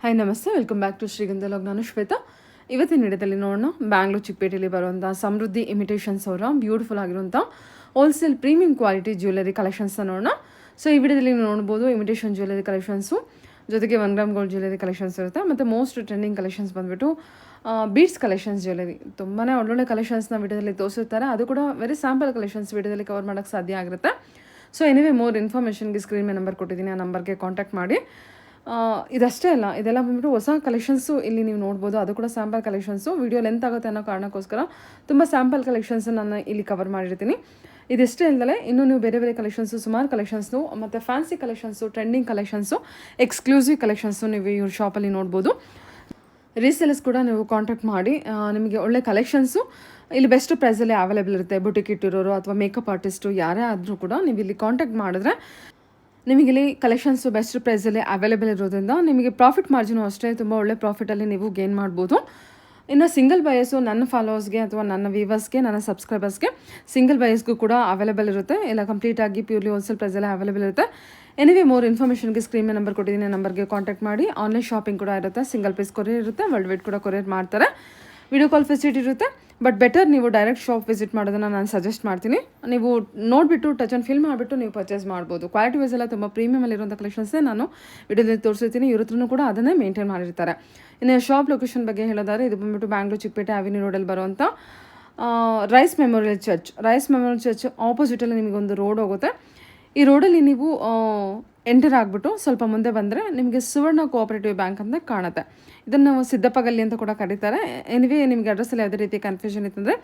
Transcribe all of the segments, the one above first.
Hi ನಮಸ್ತೆ, welcome back to ಶ್ರೀಗಂಧ log. ನಾನು ಶ್ವೇತಾ. ಇವತ್ತಿನ ವಿಡಿಯೋದಲ್ಲಿ ನೋಡೋಣ ಬ್ಯಾಂಗ್ಳೂರ್ ಚಿಕ್ಕಪೇಟೆಯಲ್ಲಿ ಬರುವಂಥ ಸಮೃದ್ಧಿ ಇಮಿಟೇಷನ್ಸ್ ಅವರ ಬ್ಯೂಟಿಫುಲ್ ಆಗಿರುವಂಥ ಹೋಲ್ಸೇಲ್ ಪ್ರೀಮಿಯಂ ಕ್ವಾಲಿಟಿ ಜ್ಯುವೆಲರಿ ಕಲೆಕ್ಷನ್ಸ್ನ ನೋಡೋಣ. ಸೊ ಈ ವಿಡಿಯೋದಲ್ಲಿ ನೀವು ನೋಡ್ಬೋದು ಇಮಿಟೇಷನ್ ಜ್ಯುವೆಲರಿ ಕಲೆಕ್ಷನ್ಸು, ಜೊತೆಗೆ 1 ಗ್ರಾಮ್ ಗೋಲ್ಡ್ ಜ್ಯುವೆಲರಿ ಕಲೆಕ್ಷನ್ಸ್ ಇರುತ್ತೆ. ಮತ್ತು ಮೋಸ್ಟ್ ಟ್ರೆಂಡಿಂಗ್ ಕಲೆಕ್ಷನ್ಸ್ ಬಂದುಬಿಟ್ಟು ಬೀಡ್ಸ್ ಕಲೆಕ್ಷನ್ಸ್ ಜ್ಯುವೆಲರಿ. ತುಂಬಾ ಒಳ್ಳೊಳ್ಳೆ ಕಲೆಕ್ಷನ್ಸ್ನ ವಿಡಿಯೋದಲ್ಲಿ ತೋರಿಸುತ್ತಾರೆ. ಅದು ಕೂಡ ವೆರಿ ಸ್ಯಾಂಪಲ್ ಕಲೆಕ್ಷನ್ಸ್ ವಿಡಿಯೋದಲ್ಲಿ ಕವರ್ ಮಾಡೋಕ್ಕೆ ಸಾಧ್ಯ ಆಗಿರುತ್ತೆ. ಸೊ ಎನಿವೇ ಮೋರ್ ಇನ್ಫಾರ್ಮೇಷನ್ಗೆ ಸ್ಕ್ರೀನ್ ಮೇಲೆ ನಂಬರ್ ಕೊಟ್ಟಿದ್ದೀನಿ, ಆ ನಂಬರ್ಗೆ ಕಾಂಟ್ಯಾಕ್ಟ್ ಮಾಡಿ. ಇದಷ್ಟೇ ಅಲ್ಲ, ಇದೆಲ್ಲ ಬಂದ್ಬಿಟ್ಟು ಹೊಸ ಕಲೆಕ್ಷನ್ಸು ಇಲ್ಲಿ ನೀವು ನೋಡ್ಬೋದು. ಅದು ಕೂಡ ಸ್ಯಾಂಪಲ್ ಕಲೆಕ್ಷನ್ಸು. ವಿಡಿಯೋ ಲೆಂತ್ ಆಗುತ್ತೆ ಅನ್ನೋ ಕಾರಣಕ್ಕೋಸ್ಕರ ತುಂಬ ಸ್ಯಾಂಪಲ್ ಕಲೆಕ್ಷನ್ಸ್ ನಾನು ಇಲ್ಲಿ ಕವರ್ ಮಾಡಿರ್ತೀನಿ. ಇದಿಷ್ಟೇ ಇಲ್ಲದೆ ಇನ್ನೂ ನೀವು ಬೇರೆ ಬೇರೆ ಕಲೆಕ್ಷನ್ಸು, ಸುಮಾರು ಕಲೆಕ್ಷನ್ಸು, ಮತ್ತು fancy collections, trending collections, exclusive collections ನೀವು ಇವ್ರ ಶಾಪಲ್ಲಿ ನೋಡ್ಬೋದು. ರೀಸೇಲರ್ಸ್ ಕೂಡ ನೀವು ಕಾಂಟ್ಯಾಕ್ಟ್ ಮಾಡಿ, ನಿಮಗೆ ಒಳ್ಳೆ ಕಲೆಕ್ಷನ್ಸು ಇಲ್ಲಿ ಬೆಸ್ಟ್ ಪ್ರೈಸಲ್ಲಿ ಅವೈಲೇಬಲ್ ಇರುತ್ತೆ. ಬುಟಿಕ್ ಇಟ್ಟಿರೋರು ಅಥವಾ ಮೇಕಪ್ ಆರ್ಟಿಸ್ಟು ಯಾರೇ ಆದರೂ ಕೂಡ ನೀವು ಇಲ್ಲಿ ಕಾಂಟ್ಯಾಕ್ಟ್ ಮಾಡಿದ್ರೆ ನಿಮಗಿಲ್ಲಿ ಕಲೆಕ್ಷನ್ಸು ಬೆಸ್ಟ್ ಪ್ರೈಸಲ್ಲಿ ಅವೈಲೇಬಲ್ ಇರೋದ್ರಿಂದ ನಿಮಗೆ ಪ್ರಾಫಿಟ್ ಮಾರ್ಜಿನು ಅಷ್ಟೇ ತುಂಬ ಒಳ್ಳೆ ಪ್ರಾಫಿಟಲ್ಲಿ ನೀವು ಗೇನ್ ಮಾಡ್ಬೋದು. ಇನ್ನು ಸಿಂಗಲ್ ಬಯಸ್ಸು ನನ್ನ ಫಾಲೋವರ್ಸ್ಗೆ ಅಥವಾ ನನ್ನ ವ್ಯೂವರ್ಸ್ಗೆ, ನನ್ನ ಸಬ್ಸ್ಕ್ರೈಬರ್ಸ್ಗೆ ಸಿಂಗಲ್ ಬಯಸ್ಗೂ ಕೂಡ ಅವೈಲೇಬಲ್ ಇರುತ್ತೆ. ಎಲ್ಲ ಕಂಪ್ಲೀಟಾಗಿ ಪ್ಯೂರ್ಲಿ ಹೋಲ್ಸೇಲ್ ಪ್ರೈಸಲ್ಲಿ ಅವೈಲೇಬಲ್ ಇರುತ್ತೆ. ಎನಿವೇ ಮೋರ್ ಇನ್ಫಾರ್ಮೇಷನ್ಗೆ ಸ್ಕ್ರೀನ್ ಮೇಲೆ ನಂಬರ್ ಕೊಟ್ಟಿದ್ದೀನಿ, ನಂಬರ್ಗೆ ಕಾಂಟ್ಯಾಕ್ಟ್ ಮಾಡಿ. ಆನ್ಲೈನ್ ಶಾಪಿಂಗ್ ಕೂಡ ಇರುತ್ತೆ, ಸಿಂಗಲ್ ಪೀಸ್ ಕೊರಿಯರ್ ಇರುತ್ತೆ, ವರ್ಲ್ಡ್ ವೈಡ್ ಕೂಡ ಕೊರಿಯರ್ ಮಾಡ್ತಾರೆ. ವಿಡಿಯೋ ಕಾಲ್ ಫೆಸಿಲಿಟಿ ಇರುತ್ತೆ. ಬಟ್ ಬೆಟರ್ ನೀವು ಡೈರೆಕ್ಟ್ ಶಾಪ್ ವಿಸಿಟ್ ಮಾಡೋದನ್ನು ನಾನು ಸಜೆಸ್ಟ್ ಮಾಡ್ತೀನಿ. ನೀವು ನೋಡಿಬಿಟ್ಟು ಟಚ್ ಆ್ಯಂಡ್ ಫೀಲ್ ಮಾಡಿಬಿಟ್ಟು ನೀವು ಪರ್ಚೇಸ್ ಮಾಡ್ಬೋದು. ಕ್ವಾಲಿಟಿ ವೈಸ್ ಎಲ್ಲ ತುಂಬ ಪ್ರೀಮಿಯಮಲ್ಲಿರುವಂಥ ಕಲೆಕ್ಷನ್ಸೇ ನಾನು ವಿಡಿಯೋದಲ್ಲಿ ತೋರಿಸಿರ್ತೀನಿ. ಇವ್ರ ಹತ್ರನೂ ಕೂಡ ಅದನ್ನೇ ಮೇಂಟೈನ್ ಮಾಡಿರ್ತಾರೆ. ಇನ್ನು ಶಾಪ್ ಲೊಕೇಶನ್ ಬಗ್ಗೆ ಹೇಳೋದಾದ್ರೆ, ಇದು ಬಂದ್ಬಿಟ್ಟು ಬ್ಯಾಂಗ್ಳೂರ್ ಚಿಕ್ಕಪೇಟೆ ಅವೆನ್ಯೂ ರೋಡಲ್ಲಿ ಬರುವಂಥ ರೈಸ್ ಮೆಮೋರಿಯಲ್ ಚರ್ಚ್ ಆಪೋಸಿಟಲ್ಲಿ ನಿಮಗೊಂದು ರೋಡ್ ಹೋಗುತ್ತೆ. ಈ ರೋಡಲ್ಲಿ ನೀವು ಎಂಟರ್ ಆಗಿಬಿಟ್ಟು ಸ್ವಲ್ಪ ಮುಂದೆ ಬಂದರೆ ನಿಮಗೆ ಸುವರ್ಣ ಕೋಆಪರೇಟಿವ್ ಬ್ಯಾಂಕ್ ಅಂತ ಕಾಣುತ್ತೆ. ಇದನ್ನು ಸಿದ್ದಪ್ಪ ಗಲ್ಲಿ ಅಂತ ಕೂಡ ಕರೀತಾರೆ. ಎನಿವೇ ನಿಮಗೆ ಅಡ್ರೆಸ್ಸಲ್ಲಿ ಯಾವುದೇ ರೀತಿ ಕನ್ಫ್ಯೂಷನ್ ಇತ್ತಂದರೆ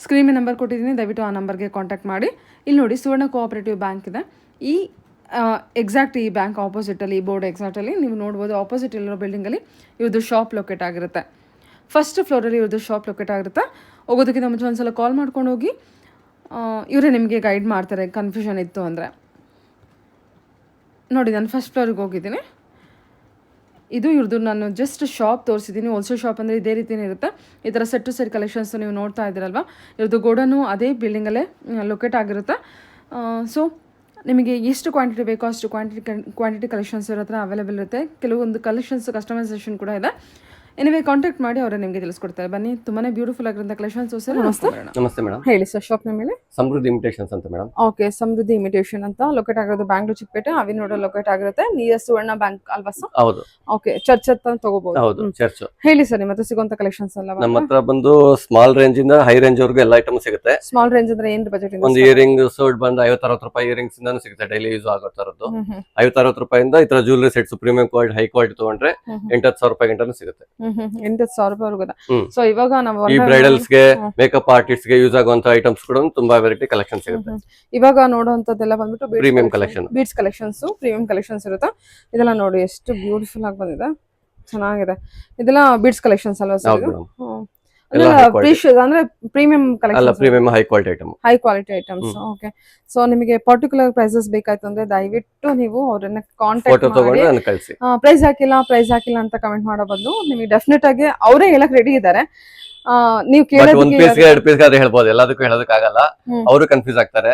ಸ್ಕ್ರೀನ್ ಮೇಲೆ ನಂಬರ್ ಕೊಟ್ಟಿದ್ದೀನಿ, ದಯವಿಟ್ಟು ಆ ನಂಬರ್ಗೆ ಕಾಂಟ್ಯಾಕ್ಟ್ ಮಾಡಿ. ಇಲ್ಲಿ ನೋಡಿ, ಸುವರ್ಣ ಕೋಆಪರೇಟಿವ್ ಬ್ಯಾಂಕ್ ಇದೆ. ಈ ಎಕ್ಸಾಕ್ಟ್ ಈ ಬ್ಯಾಂಕ್ ಆಪೋಸಿಟಲ್ಲಿ, ಈ ಬೋರ್ಡ್ ಎಕ್ಸಾಕ್ಟಲ್ಲಿ ನೀವು ನೋಡ್ಬೋದು. ಆಪೋಸಿಟ್ ಇಲ್ಲಿರೋ ಬಿಲ್ಡಿಂಗಲ್ಲಿ ಇವ್ರದ್ದು ಶಾಪ್ ಲೊಕೇಟ್ ಆಗಿರುತ್ತೆ. ಫಸ್ಟ್ ಫ್ಲೋರಲ್ಲಿ ಇವ್ರದ್ದು ಶಾಪ್ ಲೊಕೇಟ್ ಆಗಿರುತ್ತೆ. ಹೋಗೋದಕ್ಕಿಂತ ಮುಂಚೆ ಒಂದು ಸಲ ಕಾಲ್ ಮಾಡ್ಕೊಂಡು ಹೋಗಿ, ಇವರೇ ನಿಮಗೆ ಗೈಡ್ ಮಾಡ್ತಾರೆ ಕನ್ಫ್ಯೂಷನ್ ಇತ್ತು ಅಂದರೆ. ನೋಡಿ, ನಾನು ಫಸ್ಟ್ ಫ್ಲೋರಿಗೆ ಹೋಗಿದ್ದೀನಿ. ಇದು ಇವ್ರದ್ದು ನಾನು ಜಸ್ಟ್ ಶಾಪ್ ತೋರಿಸಿದ್ದೀನಿ. ಹೋಲ್ಸೇಲ್ ಶಾಪ್ ಅಂದರೆ ಇದೇ ರೀತಿಯೇ ಇರುತ್ತೆ. ಈ ಥರ ಸೆಟ್ ಟು ಸೆಟ್ ಕಲೆಕ್ಷನ್ಸ್ ನೀವು ನೋಡ್ತಾ ಇದ್ದೀರಲ್ವ, ಇವ್ರದ್ದು ಗೋಡನು ಅದೇ ಬಿಲ್ಡಿಂಗಲ್ಲೇ ಲೊಕೇಟ್ ಆಗಿರುತ್ತೆ. ಸೊ ನಿಮಗೆ ಎಷ್ಟು ಕ್ವಾಂಟಿಟಿ ಬೇಕೋ ಅಷ್ಟು ಕ್ವಾಂಟಿಟಿ ಕಲೆಕ್ಷನ್ಸ್ ಇರೋ ಹತ್ರ ಅವೈಲೇಬಲ್ ಇರುತ್ತೆ. ಕೆಲವೊಂದು ಕಲೆಕ್ಷನ್ಸ್ ಕಸ್ಟಮೈಸೇಷನ್ ಕೂಡ ಇದೆ. ಎನಿವೇ ಕಾಂಟ್ಯಾಕ್ಟ್ ಮಾಡಿ, ಅವರೇ ನಿಮಗೆ ತಿಳಿಸ್ಕೊಡ್ತಾರೆ. ಬನ್ನಿ, ತುಂಬಾನೇ ಬ್ಯೂಟಿಫುಲ್ ಆಗಿರೋಂಥ ಕಲೆಕ್ಷನ್ಸ್. ಸರ್ ನಮಸ್ತೆ. ನಮಸ್ತೆ ಮೇಡಮ್. ಹೇಳಿ ಸರ್, ಶಾಪ್ ಮೇಲೆ ಸಮೃದ್ಧಿ ಇಮಿಟೇಷನ್ಸ್ ಅಂತ ಮೇಡಮ್. ಓಕೆ, ಸಮೃದ್ಧಿ ಇಮಿಟೇಷನ್ ಅಂತ ಲೊಕೇಟ್ ಆಗಿರೋದು Bangalore Chickpet avenue road locate ಆಗಿರುತ್ತೆ. ನಿಯರ್ ಸುವರ್ಣ ಬ್ಯಾಂಕ್ ಅಲ್ವಾ ಸರ್? ಹೌದು. ಓಕೆ, ಚರ್ಚ್ ಅಂತ ತಗೋಬಹುದು. ಹೌದು, ಚರ್ಚ್. ಹೇಳಿ ಸರ್, ನಿಮ್ಮ ಹತ್ರ ಸಿಗುವಂತ ಕಲೆಕ್ಷನ್ಸ್ ಎಲ್ಲ. ನಮ್ಮ ಹತ್ರ ಬಂದು ಸ್ಮಾಲ್ ರೇಂಜ್ ಇಂದ ಹೈ ರೇಂಜ್ ವರೆಗೂ ಎಲ್ಲ ಐಟಮ್ ಸಿಗುತ್ತೆ. ಸ್ಮಾಲ್ ರೇಂಜ್ ಅಂದ್ರೆ ಏನು ಬಜೆಟ್ ಇಂದ? ಒಂದು ಇಯರಿಂಗ್ ಸೋಲ್ಡ್ ಬಂದು 50-60 ರೂಪಾಯಿ ಇಯರಿಂಗ್ಸ್ ಇಂದಾನು ಸಿಗುತ್ತೆ. ಡೈಲಿ ಯೂಸ್ ಆಗೋ ತರದ್ದು 50-60 ರೂಪಾಯಿಂದ ಈ ತರ jewellery sets premium quality, high quality ತಗೊಂಡ್ರೆ 8,000 ರೂಪಾಯಿ ಗಂಟನೂ ಸಿಗುತ್ತೆ. 8,000 ರೂಪಾಯಿ. ಸೊ ಇವಾಗ ನಾವು ಈ ಬ್ರೈಡಲ್ಸ್ ಗೆ, ಮೇಕಪ್ ಆರ್ಟಿಸ್ಟ್ ಗೆ ಯೂಸ್ ಆಗುವಂತ ಐಟಮ್ಸ್ ಕೂಡ ತುಂಬಾ ವೆರೈಟಿ ಕಲೆಕ್ಷನ್ ಸಿಗುತ್ತೆ. ಇವಾಗ ನೋಡುವಂತದ್ದೆಲ್ಲ ಬಂದ್ಬಿಟ್ಟು premium collection, beads collections, premium collections ಇರುತ್ತೆ. ಇದೆಲ್ಲ ನೋಡಿ ಎಷ್ಟು ಬ್ಯೂಟಿಫುಲ್ ಆಗಿ ಬಂದಿದೆ, ಚೆನ್ನಾಗಿದೆ. ಇದೆಲ್ಲ ಬೀಡ್ಸ್ ಕಲೆಕ್ಷನ್ಸ್ ಅಲ್ವಾ ಸರ್? ಅಂದ್ರೆ premium collection, premium high quality item, high quality items. Okay, so ನಿಮಗೆ ಪರ್ಟಿಕ್ಯುಲರ್ ಪ್ರೈಸಸ್ ಬೇಕಾಯ್ತು ಅಂದ್ರೆ ದಯವಿಟ್ಟು ನೀವು ಅವರನ್ನ ಕಾಂಟ್ಯಾಕ್ಟ್ ಮಾಡಿ. ಪ್ರೈಸ್ ಹಾಕಿಲ್ಲ ಅಂತ ಕಮೆಂಟ್ ಮಾಡೋ ಬದಲು ನಿಮಗೆ ಡೆಫಿನೆಟ್ ಆಗಿ ಅವರೇ ಹೇಳಕ್ ರೆಡಿ ಇದ್ದಾರೆ. ನೀವು ಹೇಳ್ಬೋದು, ಎಲ್ಲದಕ್ಕೂ ಹೇಳೋದಕ್ಕಾಗಲ್ಲ, ಅವರು ಕನ್ಫ್ಯೂಸ್ ಆಗ್ತಾರೆ.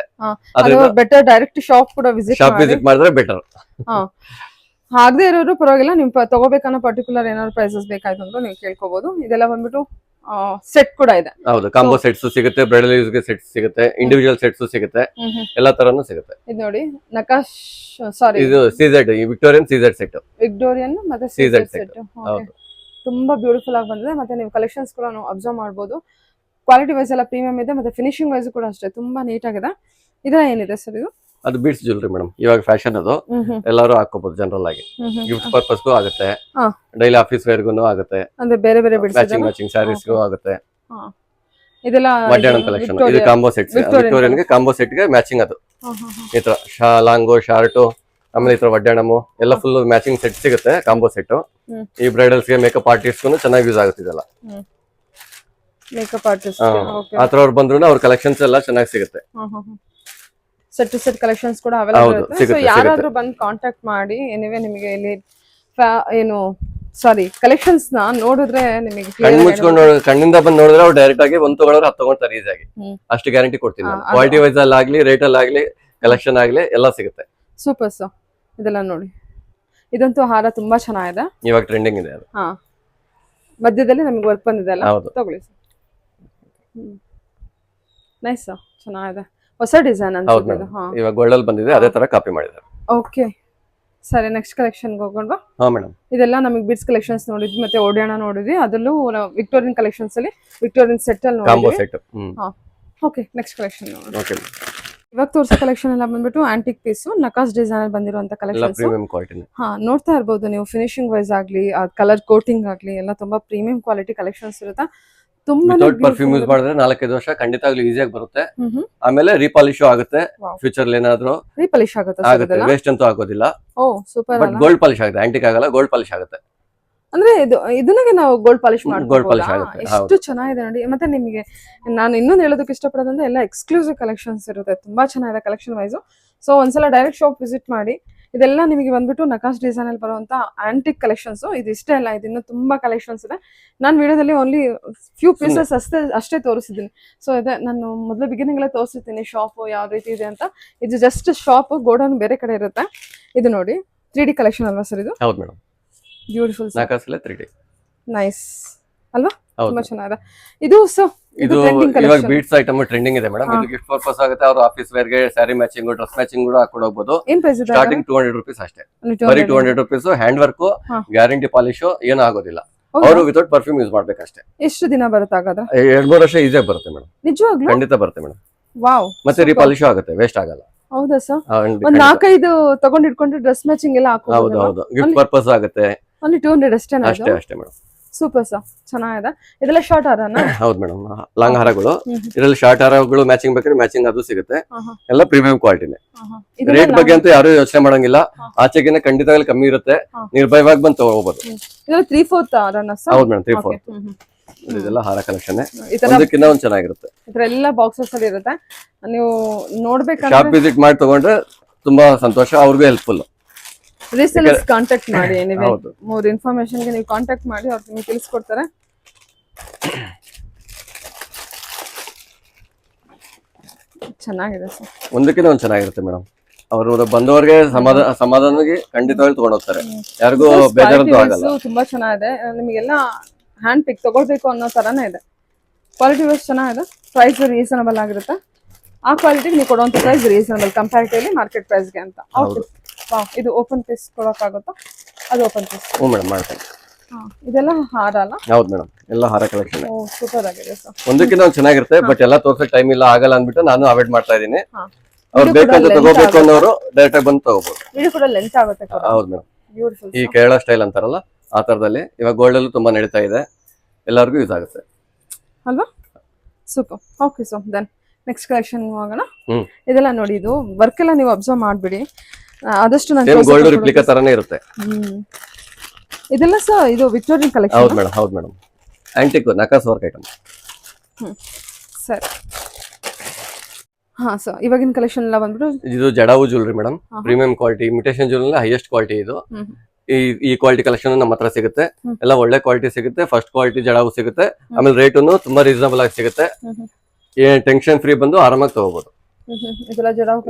ಬೆಟರ್ ಡೈರೆಕ್ಟ್ ಶಾಪ್ ಕೂಡ ವಿಸಿಟ್ ಮಾಡಿದ್ರೆ ಬೆಟರ್. ಆಗದೆ ಇರೋರು ಪರವಾಗಿಲ್ಲ, ನೀವು ತಗೋಬೇಕನ್ನೋ ಪರ್ಟಿಕ್ಯುಲರ್ ಏನಾದ್ರು ಪ್ರೈಸಸ್ ಬೇಕಾಯ್ತು ಅಂದ್ರೆ ನೀವು ಕೇಳ್ಕೋಬಹುದು. ಇದೆಲ್ಲ ಬಂದ್ಬಿಟ್ಟು ಸೆಟ್ ಕೂಡ ಇದೆ. ಹೌದು, ಕಾಂಬೋ ಸೆಟ್ಸ್ ಸಿಗುತ್ತೆ, ಬ್ರೈಡಲ್ ಯೂಸ್ ಗೆ ಸೆಟ್ಸ್ ಸಿಗುತ್ತೆ, ಇಂಡಿವಿಜುವಲ್ ಸೆಟ್ಸ್ ಸಿಗುತ್ತೆ, ಎಲ್ಲಾ ತರನು ಸಿಗುತ್ತೆ. ಇದು ನೋಡಿ, ನಕಾಶ್ ಸಾರಿ, ಇದು CZ, Victorian CZ set, Victorian ಮತ್ತೆ ಸಿಜೆಡ್ ಸೆಟ್. ತುಂಬಾ ಬ್ಯೂಟಿಫುಲ್ ಆಗಿ ಬಂದಿದೆ. ಮತ್ತೆ ನೀವು ಕಲೆಕ್ಷನ್ಸ್ ಕೂಡ ಅಬ್ಸರ್ವ್ ಮಾಡಬಹುದು. ಕ್ವಾಲಿಟಿ ವೈಸ್ ಎಲ್ಲ ಪ್ರೀಮಿಯಂ ಇದೆ, ಮತ್ತೆ ಫಿನಿಶಿಂಗ್ ವೈಸ್ ಕೂಡ ಅಷ್ಟೇ ತುಂಬಾ ನೀಟ್ ಆಗಿದೆ. ಇದರ ಏನಿದೆ ಸರ್? ಇದು ಅದು ಬೀಡ್ಸ್ ಜ್ಯುವೆಲರಿ ಮೇಡಮ್. ಇವಾಗ ಫ್ಯಾಷನ್ ಅದು, ಎಲ್ಲರೂ ಹಾಕೋಬಹುದು ಜನರಲ್ ಆಗಿ. ಗಿಫ್ಟ್ ಪರ್ಪಸ್ಗೂ ಆಗುತ್ತೆ, ಡೈಲಿ ಆಫೀಸ್ ವೇರ್ಗೂ ಆಗುತ್ತೆ, ಅಂದ್ರೆ ಬೇರೆ ಬೇರೆ ಮ್ಯಾಚಿಂಗ್ ಸ್ಯಾರೀಸ್ಗೂ ಆಗುತ್ತೆ. ಇದೆಲ್ಲ ವಡ್ಯಾಣಂ ಕಲೆಕ್ಷನ್. ಇದು ಕಾಂಬೋ ಸೆಟ್, ವಿಕ್ಟೋರಿಯನ್ ಗೆ ಕಾಂಬೋ ಸೆಟ್ ಗೆ ಮ್ಯಾಚಿಂಗ್. ಅದು ಈ ತರ ಲಾಂಗು, ಶಾರ್ಟು, ಆಮೇಲೆ ಈ ತರ ವಡ್ಯಾಣಮು ಎಲ್ಲ ಫುಲ್ ಮ್ಯಾಚಿಂಗ್ ಸೆಟ್ ಸಿಗುತ್ತೆ, ಕಾಂಬೋ ಸೆಟ್. ಈ ಬ್ರೈಡಲ್ಸ್ ಗೆ, ಮೇಕಪ್ ಆರ್ಟಿಸ್ಟ್ ಚೆನ್ನಾಗಿ ಯೂಸ್ ಆಗುತ್ತೆ. ಇದೆಲ್ಲ ಮೇಕಪ್ ಆರ್ಟಿಸ್ಟ್ ಆತರ ಅವ್ರು ಬಂದ್ರು ಅವ್ರ ಕಲೆಕ್ಷನ್ಸ್ ಎಲ್ಲ ಚೆನ್ನಾಗಿ ಸಿಗುತ್ತೆ. ಸೆಟ್ ಟು ಸೆಟ್ ಕಲೆಕ್ಷನ್ಸ್ ಕೂಡ ಅವೈಲೇಬಲ್ ಇರುತ್ತೆ. ಸೊ ಯಾರಾದ್ರೂ ಬಂದು ಕಾಂಟ್ಯಾಕ್ಟ್ ಮಾಡಿ. ಎನಿವೇ ನಿಮಗೆ ಇಲ್ಲಿ ಏನು ಸಾರಿ ಕಲೆಕ್ಷನ್ಸ್ ನ ನೋಡಿದ್ರೆ ನಿಮಗೆ ಕಣ್ಣಿಂದ ಬಂದು ನೋಡಿದ್ರೆ ಅವ್ರು ಡೈರೆಕ್ಟ್ ಆಗಿ ಒಂದು ತಗೊಳ್ಳೋರು 10 ತಗೊಳ್ತಾರೆ ಈಸಿಯಾಗಿ. ಅಷ್ಟು ಗ್ಯಾರಂಟಿ ಕೊಡ್ತೀನಿ. ಕ್ವಾಲಿಟಿ ವೈಸ್ ಅಲ್ಲಿ ಆಗ್ಲಿ, ರೇಟ್ ಅಲ್ಲಿ ಆಗ್ಲಿ, ಕಲೆಕ್ಷನ್ ಆಗ್ಲಿ ಎಲ್ಲ ಸಿಗುತ್ತೆ. Super sir. ಇದೆಲ್ಲ ನೋಡಿ ಇದಂತೂ ಹಾರ ತುಂಬಾ ಚೆನ್ನಾಗಿದೆ. ಇವಾಗ ಟ್ರೆಂಡಿಂಗ್ ಇದೆ ಅದು. ಹಾ, ಮಧ್ಯದಲ್ಲಿ ನಮಗೆ ವರ್ಕ್ ಬಂದಿದೆ ಅಲ್ಲ, ಹೌದು. ತಗೊಳ್ಳಿ ಸರ್. ನೈಸ್, ಚೆನ್ನಾಗಿದೆ, ಹೊಸ ಡಿಸೈನ್ ಹೌದು ಅನ್ಸುತ್ತೆ ಇದು. ಮೇಡಮ್, ಹಾ, ಇವಾಗ ಗೋಲ್ಡ್ ಅಲ್ಲಿ ಬಂದಿದೆ, ಅದೇ ತರ ಕಾಪಿ ಮಾಡಿದ್ದಾರೆ. ಓಕೆ ಸರಿ, ನೆಕ್ಸ್ಟ್ ಕಲೆಕ್ಷನ್ ಹೋಗೋಣವಾ? ಹಾ ಮೇಡಮ್, ಇದೆಲ್ಲ ನಮಗೆ ಬಿಡ್ಸ್ ಕಲೆಕ್ಷನ್ಸ್ ನೋಡಿದ್ವಿ, ಮತ್ತೆ ಓಡಿಯಾಣ ನೋಡಿದ್ವಿ, ಅದರಲ್ಲೂ ವಿಕ್ಟೋರಿಯನ್ ಕಲೆಕ್ಷನ್ಸ್ ಅಲ್ಲಿ ವಿಕ್ಟೋರಿಯನ್ ಸೆಟ್ ಅಲ್ಲಿ ಕಾಂಬೋ ನೋಡಿದ್ವಿ. ಸೆಟ್. ಹಾ, ಓಕೆ ನೆಕ್ಸ್ಟ್ ಕಲೆಕ್ಷನ್ ನೋಡೋಣ. ಓಕೆ, ಇವಾಗ ತೋರಿಸೋ ಕಲೆಕ್ಷನ್ ಎಲ್ಲ ಬಂದ್ಬಿಟ್ಟು ಆಂಟಿಕ್ ಪೀಸು, ನಕಾಸ್ ಡಿಸೈನ್ ಅಲ್ಲಿ ಬಂದಿರುವಂತ ಎಲ್ಲ ಕಲೆಕ್ಷನ್ಸ್. Premium quality. ಹಾ, ನೋಡ್ತಾ ಇರ್ಬೋದು ನೀವು, ಫಿನಿಶಿಂಗ್ ವೈಸ್ ಆಗ್ಲಿ, ಕಲರ್ ಕೋಟಿಂಗ್ ಆಗ್ಲಿ, ಎಲ್ಲ ತುಂಬಾ ಪ್ರೀಮಿಯಂ ಕ್ವಾಲಿಟಿ ಕಲೆಕ್ಷನ್ಸ್ ಇರುತ್ತೆ. ತುಂಬಾ ವಿತೌಟ್ ಪರ್ಫ್ಯೂಮ್ ಯೂಸ್ ಮಾಡಿದ್ರೆ 4-5 ವರ್ಷ ಖಂಡಿತವಾಗ್ಲೂ ಈಸಿಯಾಗಿ ಬರುತ್ತೆ. ಆಮೇಲೆ ರೀಪಾಲಿಶ್ ಆಗುತ್ತೆ. Wow. ಫ್ಯೂಚರ್ ಏನಾದ್ರು ರೀಪಾಲಿಶ್ ಆಗುತ್ತೆ, ವೇಸ್ಟ್ ಅಂತೂ ಆಗೋದಿಲ್ಲ. ಓ ಸೂಪರ್. ಬಟ್ ಗೋಲ್ಡ್ ಪಾಲಿಶ್ ಆಗುತ್ತೆ, ಆಂಟಿಕ್ ಆಗಲ್ಲ, ಗೋಲ್ಡ್ ಪಾಲಿಶ್ ಆಗುತ್ತೆ. ಅಂದ್ರೆ ಇದನ್ನ ನಾವು ಗೋಲ್ಡ್ ಪಾಲಿಶ್ ಗೋಲ್ಡ್ ಪಾಲಿಶ್ ಮಾಡ್ಬೋದು. ಆಗುತ್ತೆ. ಎಷ್ಟು ಚೆನ್ನಾಗಿದೆ ನೋಡಿ. ಮತ್ತೆ ನಿಮಗೆ ನಾನು ಇನ್ನೊಂದು ಹೇಳೋದಕ್ಕೆ ಇಷ್ಟಪಡೋದಂದ್ರೆ ಎಲ್ಲ ಎಕ್ಸ್ಕ್ಲೂಸಿವ್ ಕಲೆಕ್ಷನ್ಸ್ ಇರುತ್ತೆ, ತುಂಬಾ ಚೆನ್ನಾಗಿದೆ ಕಲೆಕ್ಷನ್ ವೈಸ್. ಸೊ ಒಂದ್ಸಲ ಡೈರೆಕ್ಟ್ ಶಾಪ್ ವಿಸಿಟ್ ಮಾಡಿ. ಇದೆಲ್ಲ ನಿಮಗೆ ಬಂದ್ಬಿಟ್ಟು ನಕಾಶ್ ಡಿಸೈನ್ ಅಲ್ಲಿ ಬರುವಂತ ಆಂಟಿಕ್ ಕಲೆಕ್ಷನ್ಸ್. ಇದು ಇಷ್ಟೇ ಅಲ್ಲ, ಇದು ಇನ್ನೂ ತುಂಬಾ ಕಲೆಕ್ಷನ್ಸ್ ಇದೆ. ನಾನು ವಿಡಿಯೋದಲ್ಲಿ ಓನ್ಲಿ ಫ್ಯೂ ಪೀಸಸ್ ಅಷ್ಟೇ ತೋರಿಸಿದ್ದೀನಿ. ಸೊ ಇದೆ, ನಾನು ಮೊದಲು ಬಿಗಿನಿಂಗ್ ಎಲ್ಲ ತೋರಿಸಿರ್ತೀನಿ ಶಾಪ್ ಯಾವ ರೀತಿ ಇದೆ ಅಂತ. ಇದು ಜಸ್ಟ್ ಶಾಪ್, ಗೋಡೌನ್ ಬೇರೆ ಕಡೆ ಇರುತ್ತೆ. ಇದು ನೋಡಿ 3D ಕಲೆಕ್ಷನ್ ಅಲ್ವಾ ಸರ್ ಇದು? ಹೌದು ಮೇಡಮ್, ಬ್ಯೂಟಿಫುಲ್, ನಾಕಾಸಲೆ 3D. ನೈಸ್ ಅಲ್ವಾ? ಹೌದು. ತುಂಬಾ ಚೆನ್ನಾಗಿದೆ. ಇದು ಸೊ ಇದು ಟ್ರೆಂಡಿಂಗ್ ಇವಾಗ ಕಲೆಕ್ಷನ್. ಬೀಟ್ಸ್ ಐಟಮ್ ಟ್ರೆಂಡಿಂಗ್ ಇದೆ ಮೇಡಮ್. ಇದು ಗಿಫ್ಟ್ ಪರ್ಪಸ್ ಆಗುತ್ತೆ, ಅವ್ರ ಆಫೀಸ್ ವೇರ್ ಗೆ ಸ್ಯಾರಿ ಮ್ಯಾಚಿಂಗ್, ಡ್ರೆಸ್ ಮ್ಯಾಚಿಂಗ್ ಕೂಡ ಹಾಕೊಂಡು ಹೋಗ್ಬೋದು. ಏನ್ ಪ್ರೈಸ್ ಇದೆ? ಸ್ಟಾರ್ಟಿಂಗ್ 200 rupees ಅಷ್ಟೇ, ಬರೀ 200 rupees. Hand work, guarantee polish, ಏನು ಆಗೋದಿಲ್ಲ. ಅವರು ವಿತೌಟ್ ಪರ್ಫ್ಯೂಮ್ ಯೂಸ್ ಮಾಡ್ಬೇಕಷ್ಟೇ. ಎಷ್ಟು ದಿನ ಬರುತ್ತೆ ಹಾಗಾದ್ರೆ? 2-3 ವರ್ಷ ಈಸಿಯಾಗಿ ಬರುತ್ತೆ ಮೇಡಮ್. ನಿಜವಾಗ್ಲೂ? ಖಂಡಿತ ಬರುತ್ತೆ ಮೇಡಮ್. ವಾವ್, ಮತ್ತೆ ರೀಪಾಲಿಶ್ ಆಗುತ್ತೆ, ವೇಸ್ಟ್ ಆಗಲ್ಲ. ಹೌದಾ ಸರ್? ಖಂಡಿತ. ಒಂದ್ 4-5 ತಗೊಂಡ್ ಇಟ್ಕೊಂಡ್ರೆ ಡ್ರೆಸ್ ಮ್ಯಾಚಿಂಗ್ ಎಲ್ಲ ಹೌದು ಹಾಕೋಬಹುದು. ಹೌದು, ಗಿಫ್ಟ್ ಪರ್ಪಸ್ ಆಗುತ್ತೆ. ಓನ್ಲಿ 200 ಅಷ್ಟೇನಾ? ಅಷ್ಟೇ ಅಷ್ಟೇ ಮೇಡಮ್. ಸೂಪರ್ ಸರ್, ಚೆನ್ನಾಗಿದೆ. ಇದೆಲ್ಲ ಶಾರ್ಟ್ ಹಾರನಾ? ಹೌದು ಮೇಡಮ್, ಲಾಂಗ್ ಹಾರಗಳು. ಇದರಲ್ಲಿ ಶಾರ್ಟ್ ಹಾರಗಳು ಮ್ಯಾಚಿಂಗ್ ಬೇಕಾದ್ರೆ ಮ್ಯಾಚಿಂಗ್ ಅದು ಸಿಗುತ್ತೆ. ಎಲ್ಲ ಪ್ರೀಮಿಯಂ ಕ್ವಾಲಿಟಿನೇ. ರೇಟ್ ಬಗ್ಗೆ ಅಂತೂ ಯಾರು ಯೋಚನೆ ಮಾಡಂಗಿಲ್ಲ. ಆಚೆಗಿನ ಖಂಡಿತವಾಗ್ಲೂ ಕಮ್ಮಿ ಇರುತ್ತೆ, ನಿರ್ಭಯವಾಗಿ ಬಂದು ತಗೋಬಹುದು. ಇದೆಲ್ಲ 3/4 ಹಾರನಾ ಸರ್? ಹೌದು ಮೇಡಮ್, 3/4. ಇದೆಲ್ಲ ಹಾರ ಕಲೆಕ್ಷನ್ ಒಂದಕ್ಕಿಂತ ಒಂದ್ ಚೆನ್ನಾಗಿರುತ್ತೆ. ಇದ್ರೆಲ್ಲ ಬಾಕ್ಸಸ್ ಅಲ್ಲಿ ಇರುತ್ತೆ. ನೀವು ನೋಡ್ಬೇಕಂದ್ರೆ ಶಾಪ್ ವಿಸಿಟ್ ಮಾಡಿ ತಗೊಂಡ್ರೆ ತುಂಬಾ ಸಂತೋಷ, ಅವ್ರಿಗೂ ಹೆಲ್ಪ್ಫುಲ್. ರೀಸೆಲ್ಲರ್ಸ್ ಕಾಂಟ್ಯಾಕ್ಟ್ ಮಾಡಿ. ಎನಿವೆ ಹೌದು. ಮೋರ್ ಇನ್ಫಾರ್ಮೇಶನ್ ಗೆ ನೀವು ಕಾಂಟ್ಯಾಕ್ಟ್ ಮಾಡಿ, ಅವ್ರು ನಿಮಗೆ ತಿಳಿಸ್ಕೊಡ್ತಾರೆ. ಚೆನ್ನಾಗಿದೆ ಸರ್, ಒಂದಕ್ಕಿಂತ ಒಂದ್ ಚೆನ್ನಾಗಿರುತ್ತೆ ಮೇಡಮ್. ಅವರು ಬಂದವರಿಗೆ ಸಮಾಧಾನವಾಗಿ ಖಂಡಿತವಾಗಿ ತಗೊಂಡ್ ಹೋಗ್ತಾರೆ, ಯಾರಿಗೂ ಬೇಜಾರಂತೂ ಆಗಲ್ಲ. ತುಂಬಾ ಚೆನ್ನಾಗಿದೆ. ನಿಮಗೆಲ್ಲ ಹ್ಯಾಂಡ್ ಪಿಕ್ ತಗೊಳ್ಬೇಕು ಅನ್ನೋ ತರಾನೇ ಇದೆ. ಕ್ವಾಲಿಟಿ ವೈಸ್ ಚೆನ್ನಾಗಿದೆ, ಪ್ರೈಸ್ ರೀಸನಬಲ್ ಆಗಿರುತ್ತೆ. ಆ ಕ್ವಾಲಿಟಿಗೆ ನೀವು ಕೊಡುವಂತ ಪ್ರೈಸ್ ರೀಸನಬಲ್ ಕಂಪ್ಯಾರಿಟಿವ್ಲಿ ಮಾರ್ಕೆಟ್ ಪ್ರೈಸ್ಗೆ ಅಂತ. ಓಕೆ, ಇದು ಓಪನ್ ಪೀಸ್ ಕೊಡೋಕ್ಕಾಗುತ್ತಾ? ಅದು ಓಪನ್ ಪೀಸ್. ಹ್ಞೂ ಮೇಡಮ್, ಮಾಡ್ತೇನೆ. ಇದೆಲ್ಲ ಹಾರ ಅಲ್ಲ? ಹೌದು ಮೇಡಮ್, ಎಲ್ಲ ಹಾರ ಕಲೆಕ್ಷನ್. ಓ ಸೂಪರ್ ಆಗಿದೆ ಸರ್. ಒಂದಕ್ಕಿಂತ ಒಂದ್ ಚೆನ್ನಾಗಿರುತ್ತೆ, ಬಟ್ ಎಲ್ಲ ತೋರ್ಸಕ್ ಟೈಮ್ ಇಲ್ಲ, ಆಗಲ್ಲ ಅಂದ್ಬಿಟ್ಟು ನಾನು ಅವಾಯ್ಡ್ ಮಾಡ್ತಾ ಇದೀನಿ. ಅವ್ರು ಬೇಕಂತ ತಗೋಬೇಕು ಅನ್ನೋರು ಡೈರೆಕ್ಟ್ ಆಗಿ ಬಂದು ತಗೋಬಹುದು. ವಿಡಿಯೋ ಕೂಡ ಲೆಂತ್ ಆಗುತ್ತೆ. ಹೌದು ಮೇಡಮ್, ಬ್ಯೂಟಿಫುಲ್. ಈ ಕೇರಳ ಸ್ಟೈಲ್ ಅಂತಾರಲ್ಲ ಆ ತರದಲ್ಲಿ ಇವಾಗ ಗೋಲ್ಡ್ ಅಲ್ಲೂ ತುಂಬಾ ನಡೀತಾ ಇದೆ, ಎಲ್ಲರಿಗೂ ಯೂಸ್ ಆಗುತ್ತೆ ಅಲ್ವಾ? Super. Okay, so then next collection ಹೋಗೋಣ. ಇದೆಲ್ಲ ನೋಡಿ, ಇದು ವರ್ಕ್ ಎಲ್ಲ ನೀವು ಅಬ್ಸರ್ವ್ ಮಾಡ್ಬಿಡಿ ಆದಷ್ಟು. ನಾನು ಗೋಲ್ಡ್ ರಿಪ್ಲಿಕಾ ತರನೇ ಇರುತ್ತೆ. ಇದೆಲ್ಲ ಸರ್ ಇದು ವಿಕ್ಟೋರಿಯನ್ ಕಲೆಕ್ಷನ್. ಹೌದು ಮೇಡಮ್, ಹೌದು ಮೇಡಮ್, ಆಂಟಿಕ್ ನಕಾಸ್ ವರ್ಕ್ ಐಟಮ್. ಸರಿ, ಹಾ ಸರ್, ಇವಾಗಿನ ಕಲೆಕ್ಷನ್ ಎಲ್ಲ ಬಂದ್ಬಿಟ್ಟು ಇದು jadau jewellery madam, premium quality, imitation jewellery highest quality ಇದು. ಈ ಕ್ವಾಲಿಟಿ ಕಲೆಕ್ಷನ್ ನಮ್ಮ ಹತ್ರ ಸಿಗುತ್ತೆ, ಎಲ್ಲ ಒಳ್ಳೆ ಕ್ವಾಲಿಟಿ ಸಿಗುತ್ತೆ. ಫಸ್ಟ್ ಕ್ವಾಲಿಟಿ ಜಡಾವು ಸಿಗುತ್ತೆ, ಆಮೇಲೆ ರೇಟನ್ನು ತುಂಬಾ ರೀಸನಬಲ್ ಆಗಿ ಸಿಗುತ್ತೆ. ಏನ್ ಟೆನ್ಷನ್ ಫ್ರೀ ಬಂದು ಆರಾಮಾಗಿ ತಗೋಬಹುದು.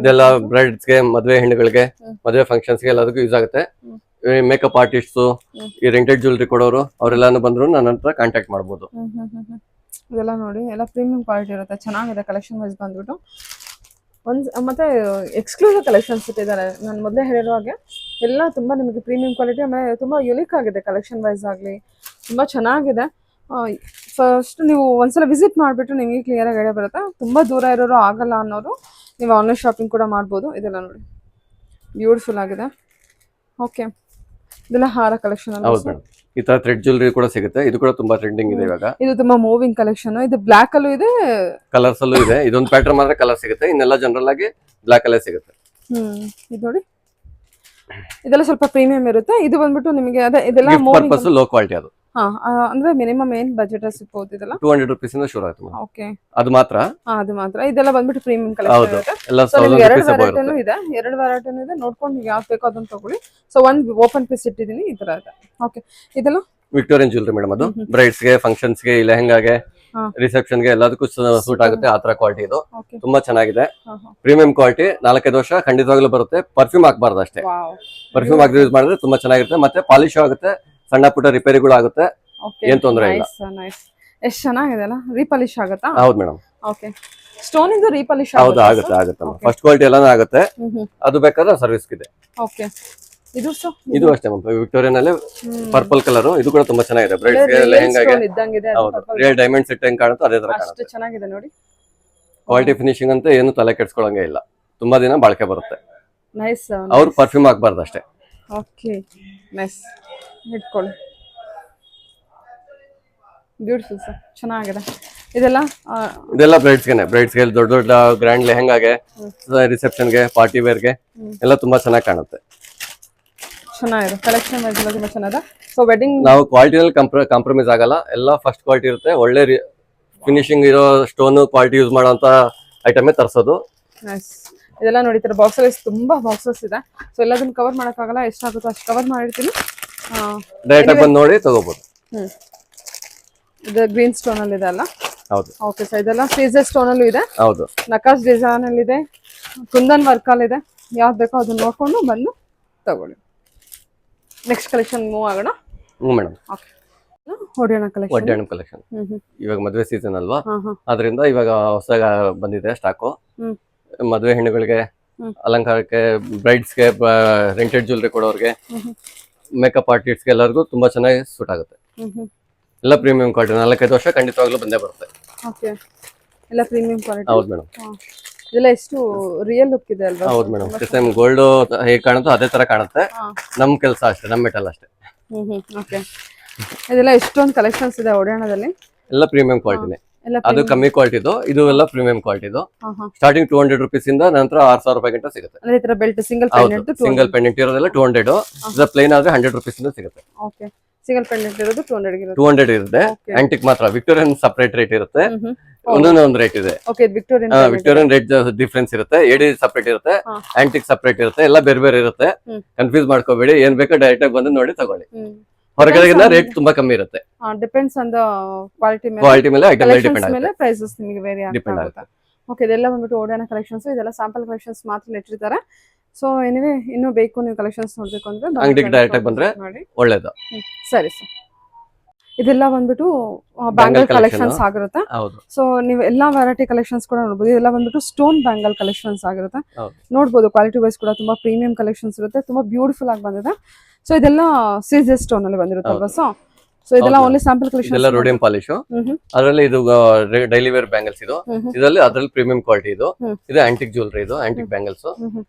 ಇದೆಲ್ಲ ಬ್ರೈಡ್ಸ್ಗೆ, ಮದುವೆ ಹೆಣ್ಣುಗಳಿಗೆ, ಮದುವೆ ಫಂಕ್ಷನ್ಸ್ಗೆ ಎಲ್ಲದಕ್ಕೂ ಯೂಸ್ ಆಗುತ್ತೆ. ಮೇಕಪ್ ಆರ್ಟಿಸ್ಟ್, ಈ ರೆಂಟೆಡ್ ಜ್ಯುವೆಲರಿ ಕೊಡೋರು ಅವರೆಲ್ಲಾನು ಬಂದ್ರು ನನ್ನ ಹತ್ರ ಕಾಂಟ್ಯಾಕ್ಟ್ ಮಾಡಬಹುದು. ಇದೆಲ್ಲ ನೋಡಿ, ಎಲ್ಲ ಪ್ರೀಮಿಯಂ ಕ್ವಾಲಿಟಿ ಇರುತ್ತೆ, ಚೆನ್ನಾಗಿದೆ ಕಲೆಕ್ಷನ್ ವೈಸ್ ಬಂದ್ಬಿಟ್ಟು. ಮತ್ತೆ ಎಕ್ಸ್ಕ್ಲೂಸಿವ್ ಕಲೆಕ್ಷನ್ಸ್ ಇಟ್ಟಿದ್ದಾರೆ. ನಾನು ಮೊದಲೇ ಹೇಳಿರೋ ಹಾಗೆ ಎಲ್ಲ ತುಂಬಾ ನಿಮಗೆ ಪ್ರೀಮಿಯಂ ಕ್ವಾಲಿಟಿ, ಆಮೇಲೆ ತುಂಬಾ ಯುನೀಕ್ ಆಗಿದೆ ಕಲೆಕ್ಷನ್ ವೈಸ್ ಆಗಲಿ, ತುಂಬಾ ಚೆನ್ನಾಗಿದೆ. ಫಸ್ಟ್ ನೀವು ಒಂದ್ಸಲ ವಿಸಿಟ್ ಮಾಡಿಬಿಟ್ಟು ನಿಮಗೆ ಕ್ಲಿಯರ್ ಆಗಿ ಐಡಿಯಾ ಬರುತ್ತೆ. ತುಂಬ ದೂರ ಇರೋರು ಆಗಲ್ಲ ಅನ್ನೋರು ನೀವು ಆನ್ಲೈನ್ ಶಾಪಿಂಗ್ ಕೂಡ ಮಾಡ್ಬೋದು. ಇದೆಲ್ಲ ನೋಡಿ ಬ್ಯೂಟಿಫುಲ್ ಆಗಿದೆ. ಓಕೆ, ಇದೆಲ್ಲ ಹಾರ ಕಲೆಕ್ಷನ್ ಅಲ್ಲ? ಹೌದು ಮೇಡಮ್, ಈ ತರ ಥ್ರೆಡ್ ಜ್ಯುವೆಲರಿ ಕೂಡ ಸಿಗುತ್ತೆ, ಇದು ಕೂಡ ತುಂಬಾ ಟ್ರೆಂಡಿಂಗ್ ಇದೆ ಇವಾಗ. ಇದು ತುಂಬಾ ಮೂವಿಂಗ್ ಕಲೆಕ್ಷನ್. ಇದು ಬ್ಲಾಕ್ ಅಲ್ಲೂ ಇದೆ, ಕಲರ್ಸ್ ಅಲ್ಲೂ ಇದೆ. ಇದೊಂದು ಪ್ಯಾಟರ್ನ್ ಮಾತ್ರ ಕಲರ್ ಸಿಗುತ್ತೆ, ಇನ್ನೆಲ್ಲ ಜನರಲ್ ಆಗಿ ಬ್ಲಾಕ್ ಅಲ್ಲೇ ಸಿಗುತ್ತೆ. ಇದು ನೋಡಿ, ಇದೆಲ್ಲ ಸ್ವಲ್ಪ ಪ್ರೀಮಿಯಂ ಇರುತ್ತೆ. ಇದು ಬಂದ್ಬಿಟ್ಟು ನಿಮಗೆ ಅದೇ ಇದೆಲ್ಲ ಪರ್ಪಸ್ ಲೋ ಕ್ವಾಲಿಟಿ. ಅದು ಅಂದ್ರೆ ಮಿನಿಮಮ್ ಏನ್ ಬಜೆಟ್ ಸಿಗ್ಬೋದು? ಇದೆಲ್ಲ 200 rupees ಇಂದ ಶುರು ಆಗುತ್ತೆ. ಓಕೆ, ಅದು ಮಾತ್ರ. ಅದು ಮಾತ್ರ. ಇದೆಲ್ಲ ಬಂದ್ಬಿಟ್ಟು ಪ್ರೀಮಿಯಂ ಕಲೆಕ್ಷನ್ ಇರುತ್ತೆ. ಎರಡು ವೆರೈಟಿನೂ ಇದೆ, ನೋಡ್ಕೊಂಡು ನೀವು ಯಾವ್ದು ಬೇಕೋ ಅದನ್ನ ತಗೊಳ್ಳಿ. ಸೊ ಒಂದ್ ಓಪನ್ ಪೀಸ್ ಇಟ್ಟಿದ್ದೀನಿ, ಈ ತರ ಇದೆ. ಓಕೆ, ಇದೆಲ್ಲ ವಿಕ್ಟೋರಿಯನ್ ಜ್ಯುವೆಲರಿ ಮೇಡಮ್, ಅದು ಬ್ರೈಡ್ಸ್ಗೆ, ಫಂಕ್ಷನ್ಸ್ಗೆ, ಲೆಹಂಗಾಗೆ ಹಾ. ರಿಸೆಪ್ಷನ್ ಗೆ ಎಲ್ಲದಕ್ಕೂ ಸೂಟ್ ಆಗುತ್ತೆ ಆ ತರ ಕ್ವಾಲಿಟಿ ಇದು. ಓಕೆ ತುಂಬಾ ಚೆನ್ನಾಗಿದೆ, ಹಾ ಹಾ ಪ್ರೀಮಿಯಂ ಕ್ವಾಲಿಟಿ. 4-5 ವರ್ಷ ಖಂಡಿತವಾಗ್ಲೂ ಬರುತ್ತೆ. ಪರ್ಫ್ಯೂಮ್ ಹಾಕ್ಬಾರ್ದು ಅಷ್ಟೇ. ವಾವ್ ಪರ್ಫ್ಯೂಮ್ ಹಾಕಿ ಯೂಸ್ ಮಾಡಿದ್ರೆ ತುಂಬಾ ಚೆನ್ನಾಗಿರುತ್ತೆ, ಮತ್ತೆ ಪಾಲಿಶ್ ಆಗುತ್ತೆ, ಸಣ್ಣ ಪುಟ್ಟ ರಿಪೇರಿಗಳು ಆಗುತ್ತೆ, ಓಕೆ ಏನ್ ತೊಂದ್ರೆ ಇಲ್ಲ. ನೈಸ್ ಎಷ್ಟು ಚೆನ್ನಾಗಿದೆ ಅಲ್ಲ. ರೀಪಾಲಿಶ್ ಆಗುತ್ತಾ? ಹೌದು ಮೇಡಮ್. ಓಕೆ ಸ್ಟೋನ್ ಇಂದ ರೀಪಾಲಿಶ್ ಹೌದು ಆಗುತ್ತೆ ಆಗುತ್ತೆ ಫಸ್ಟ್ ಕ್ವಾಲಿಟಿ ಎಲ್ಲಾನು ಆಗುತ್ತೆ. ಅದು ಬೇಕಾದ್ರೆ ಸರ್ವಿಸ್ ಇದೆ. ಓಕೆ ಇದು ಸರ್ ಇದು ಅಷ್ಟೇ ವಿಕ್ಟೋರಿಯನ್ ಅಲ್ಲಿ ಪರ್ಪಲ್ ಕಲರ್, ಇದು ಕೂಡ ತುಂಬಾ ಚೆನ್ನಾಗಿದೆ. ಬ್ರೈಡ್ಸ್ ಗೆ ಲೆಹಂಗಾಗೆ ಇದ್ದಂಗಿದೆ. ಹೌದು ರಿಯಲ್ ಡೈಮಂಡ್ ಸೆಟ್ ಹೆಂಗ್ ಕಾಣುತ್ತೋ ಅದೇ ತರ ಅಷ್ಟು ಕಾಣುತ್ತೆ. ಚೆನ್ನಾಗಿದೆ ನೋಡಿ. ಕ್ವಾಲಿಟಿ ಫಿನಿಶಿಂಗ್ ಅಂತ ಏನು ತಲೆ ಕೆಡ್ಸ್ಕೊಳಂಗೆ ಇಲ್ಲ, ತುಂಬಾ ದಿನ ಬಾಳಿಕೆ ಬರುತ್ತೆ. ನೈಸ್. ಅವ್ರು ಪರ್ಫ್ಯೂಮ್ ಹಾಕ್ಬಾರ್ದು ಅಷ್ಟೇ. ಓಕೆ ನೈಸ್ ಇಟ್ಕೊಳ್ಳಿ. ಬ್ಯೂಟಿಫುಲ್ ಸರ್, ಚೆನ್ನಾಗಿದೆ. ಇದೆಲ್ಲ ಇದೆಲ್ಲ ಬ್ರೈಡ್ಸ್ಗೆ ದೊಡ್ಡ ದೊಡ್ಡ ಗ್ರ್ಯಾಂಡ್ ಲೆಹಂಗಾಗೆ, ರಿಸೆಪ್ಷನ್ಗೆ, ಪಾರ್ಟಿ ವೇರ್ಗೆ ಎಲ್ಲ ತುಂಬಾ ಚೆನ್ನಾಗಿ ಕಾಣುತ್ತೆ. ಚೆನ್ನಾಗಿದೆ ಕಲೆಕ್ಷನ್ ವೈಸ್ ಎಲ್ಲ ತುಂಬಾ ಚೆನ್ನಾಗಿದೆ. ಸೊ ವೆಡ್ಡಿಂಗ್ ನಾವು ಕ್ವಾಲಿಟಿಯಲ್ಲಿ ಕಾಂಪ್ರಮೈಸ್ ಆಗಲ್ಲ, ಎಲ್ಲ ಫಸ್ಟ್ ಕ್ವಾಲಿಟಿ ಇರುತ್ತೆ. ಒಳ್ಳೆ ಫಿನಿಶಿಂಗ್ ಇರೋ ಸ್ಟೋನ್ ಕ್ವಾಲಿಟಿ ಯೂಸ್ ಮಾಡೋಂತ ಐಟಮೇ ತರಿಸೋದು. ನೈಸ್. ಇದೆಲ್ಲ ನೋಡಿ ಈ ಥರ ಬಾಕ್ಸಸ್ ತುಂಬಾ ಬಾಕ್ಸಸ್ ಇದೆ. ಸೊ ಎಲ್ಲದನ್ನ ಕವರ್ ಮಾಡೋಕ್ಕಾಗಲ್ಲ, ಎಷ್ಟಾಗುತ್ತೋ ಅಷ್ಟು ಕವರ್ ಮಾಡಿರ್ತೀನಿ. ಡೈರೆಕ್ಟ್ ಆಗಿ ಬಂದು ನೋಡಿ ತಗೋಬಹುದು. ಇದು ಗ್ರೀನ್ ಸ್ಟೋನ್ ಅಲ್ಲಿ ಇದೆ ಅಲ್ಲ? ಹೌದು. ಓಕೆ ಸರ್, ಇದೆಲ್ಲ ಸೀಸರ್ ಸ್ಟೋನ್ ಅಲ್ಲೂ ಇದೆ, ಹೌದು, ನಕಾಶ್ ಡಿಸೈನ್ ಅಲ್ಲಿ ಇದೆ, ಕುಂದನ್ ವರ್ಕ್ ಅಲ್ಲಿ ಇದೆ. ಯಾವ್ದು ಬೇಕೋ ಅದನ್ನ ನೋಡ್ಕೊಂಡು ಬಂದು ತಗೊಳ್ಳಿ. ನೆಕ್ಸ್ಟ್ ಕಲೆಕ್ಷನ್ ಮೂವ್ ಆಗೋಣ. ಮೇಡಮ್. ಓಕೆ ಒಡಿಯಾಣ ಕಲೆಕ್ಷನ್. ಒಡ್ಯಾಣಂ ಕಲೆಕ್ಷನ್ ಇವಾಗ ಮದುವೆ ಸೀಸನ್ ಅಲ್ವಾ, ಹಾ ಹಾ ಅದರಿಂದ ಇವಾಗ ಹೊಸದಾಗಿ ಬಂದಿದೆ ಸ್ಟಾಕು. ಮದುವೆ ಹೆಣ್ಣುಗಳಿಗೆ, ಅಲಂಕಾರಕ್ಕೆ, ಬ್ರೈಡ್ಸ್ಗೆ, ರೆಂಟೆಡ್ ಜ್ಯುವೆಲ್ರಿ ಕೊಡೋರ್ಗೆ, ಮೇಕಪ್ ಆರ್ಟಿಸ್ಟ್ಗೆ ಎಲ್ಲರಿಗೂ ತುಂಬಾ ಚೆನ್ನಾಗಿ ಸೂಟ್ ಆಗುತ್ತೆ. ಎಲ್ಲ ಪ್ರೀಮಿಯಂ ಕ್ವಾಲಿಟಿ. 4-5 ವರ್ಷ ಖಂಡಿತವಾಗ್ಲೂ ಬಂದೇ ಬರುತ್ತೆ. ಓಕೆ ಎಲ್ಲ ಪ್ರೀಮಿಯಂ ಕ್ವಾಲಿಟಿ. ಹೌದು ಮೇಡಮ್. ಇದೆಲ್ಲ ಎಷ್ಟು ರಿಯಲ್ ಲುಕ್ ಇದೆ ಅಲ್ವಾ? ಹೌದು ಮೇಡಮ್. ಸೇಮ್ ಗೋಲ್ಡ್ ಹೇಗೆ ಕಾಣುತ್ತೋ ಅದೇ ತರ ಕಾಣುತ್ತೆ. ನಮ್ ಕೆಲಸ ಅಷ್ಟೇ, ನಮ್ ಮೆಟಲ್ ಅಷ್ಟೇ. ಓಕೆ ಇದೆಲ್ಲ ಎಷ್ಟೊಂದು ಕಲೆಕ್ಷನ್ಸ್ ಇದೆ ಒಡಿಯಾಣದಲ್ಲಿ. ಎಲ್ಲ ಪ್ರೀಮಿಯಂ ಕ್ವಾಲಿಟಿನೇ. ಅದು ಕಮ್ಮಿ ಕ್ವಾಲಿಟಿದು, ಇದು ಎಲ್ಲ ಪ್ರೀಮಿಯಂ ಕ್ವಾಲಿಟಿದು. ಸ್ಟಾರ್ಟಿಂಗ್ 200 rupees ಇಂದ ನಂತರ 6000 ರೂಪಾಯಿ ಗಂಟ ಸಿಗುತ್ತೆ. ಅಂದ್ರೆ ಈ ತರ belt single pendant, single pendant ಇರೋದೆಲ್ಲ 200. ಇದು ಪ್ಲೇನ್ ಆದ್ರೆ 100 rupees ಇಂದ ಸಿಗುತ್ತೆ. ಓಕೆ ಸಿಂಗಲ್ ಪೆಂಡೆಂಟ್ ಇರೋದು 200 ಇರುತ್ತೆ. 200 ಇರುತ್ತೆ. ಆಂಟಿಕ್ ಮಾತ್ರ ವಿಕ್ಟೋರಿಯನ್ ಸಪರೇಟ್ ರೇಟ್ ಇರುತ್ತೆ, ಒಂದೊಂದು ರೇಟ್ ಇದೆ. Okay Victorian Victorian rate difference ಇರುತ್ತೆ. ಎಡಿ ಸಪರೇಟ್ ಇರುತ್ತೆ, ಆಂಟಿಕ್ ಸಪರೇಟ್ ಇರುತ್ತೆ, ಎಲ್ಲ ಬೇರೆ ಬೇರೆ ಇರುತ್ತೆ. ಕನ್ಫ್ಯೂಸ್ ಮಾಡ್ಕೋಬೇಡಿ, ಏನ್ ಬೇಕೋ ಡೈರೆಕ್ಟ್ ಆಗಿ ಬಂದು ನೋಡಿ ತಗೊಳ್ಳಿ. ಹೊರಗಡೆಗಿಂತ ರೇಟ್ ತುಂಬಾ ಕಮ್ಮಿ ಇರುತ್ತೆ. ಡಿಪೆಂಡ್ಸ್ ಆನ್ ದ ಕ್ವಾಲಿಟಿ ಮೇಲೆ ಐಟಮ್ ಮೇಲೆ ಡಿಪೆಂಡ್ ಆಗುತ್ತೆ. ಪ್ರೈಸಸ್ ನಿಮಗೆ ವೇರಿ ಆಗುತ್ತೆ. ಓಕೆ ಇದೆಲ್ಲ ಬಂದ್ಬಿಟ್ಟು ಒಡಿಯಾಣ ಕಲೆಕ್ಷನ್ಸ್. ಇದೆಲ್ಲ ಸ್ಯಾಂಪಲ್ ಕಲೆಕ್ಷನ್ಸ್ ಮಾತ್ರ ಇಟ್ಟಿರ್ತಾರೆ. ಸೊ ಎನಿವೆ ಇನ್ನೂ ಬೇಕು ನೀವು ಕಲೆಕ್ಷನ್ಸ್ ನೋಡ್ಬೇಕು ಅಂದ್ರೆ ಅಂಗಡಿಗೆ ಡೈರೆಕ್ಟ್ ಆಗಿ ಬಂದ್ರೆ ಒಳ್ಳೇದು. ಸರಿ ಸರ್. ಇದೆಲ್ಲ ಬಂದ್ಬಿಟ್ಟು ಬ್ಯಾಂಗಲ್ ಕಲೆಕ್ಷನ್ಸ್ ಆಗಿರುತ್ತೆ. ಸೊ ನೀವು ಎಲ್ಲಾ ವೆರೈಟಿ ಕಲೆಕ್ಷನ್ಸ್ ಕೂಡ ನೋಡಬಹುದು. ಇದೆಲ್ಲ ಬಂದ್ಬಿಟ್ಟು ಸ್ಟೋನ್ ಬ್ಯಾಂಗಲ್ ಕಲೆಕ್ಷನ್ಸ್ ಆಗಿರುತ್ತೆ. ನೋಡಬಹುದು ಕ್ವಾಲಿಟಿ ವೈಸ್ ಕೂಡ ತುಂಬಾ ಪ್ರೀಮಿಯಂ ಕಲೆಕ್ಷನ್ಸ್ ಇರುತ್ತೆ, ತುಂಬಾ ಬ್ಯೂಟಿಫುಲ್ ಆಗಿ ಬಂದಿದೆ. ಸೊ ಇದೆಲ್ಲ ಸೀಸರ್ ಸ್ಟೋನ್ ಅಲ್ಲಿ ಬಂದಿರುತ್ತಲ್ವಾ? ಸೊ ಇದೆಲ್ಲ ಓನ್ಲಿ ಸ್ಯಾಂಪಲ್ ಕಲೆಕ್ಷನ್. ಇದೆಲ್ಲ ರೋಡಿಯಂ ಪಾಲಿಶ್. ಅದರಲ್ಲಿ ಇದು ಡೈಲಿ ವೇರ್ ಬ್ಯಾಂಗಲ್ಸ್. ಇದು ಅದ್ರಲ್ಲಿ ಪ್ರೀಮಿಯಂ ಕ್ವಾಲಿಟಿ. ಇದು ಆಂಟಿಕ್ ಜ್ಯುವೆಲ್ರಿ, ಇದು ಆಂಟಿಕ್ ಬ್ಯಾಂಗಲ್ಸ್.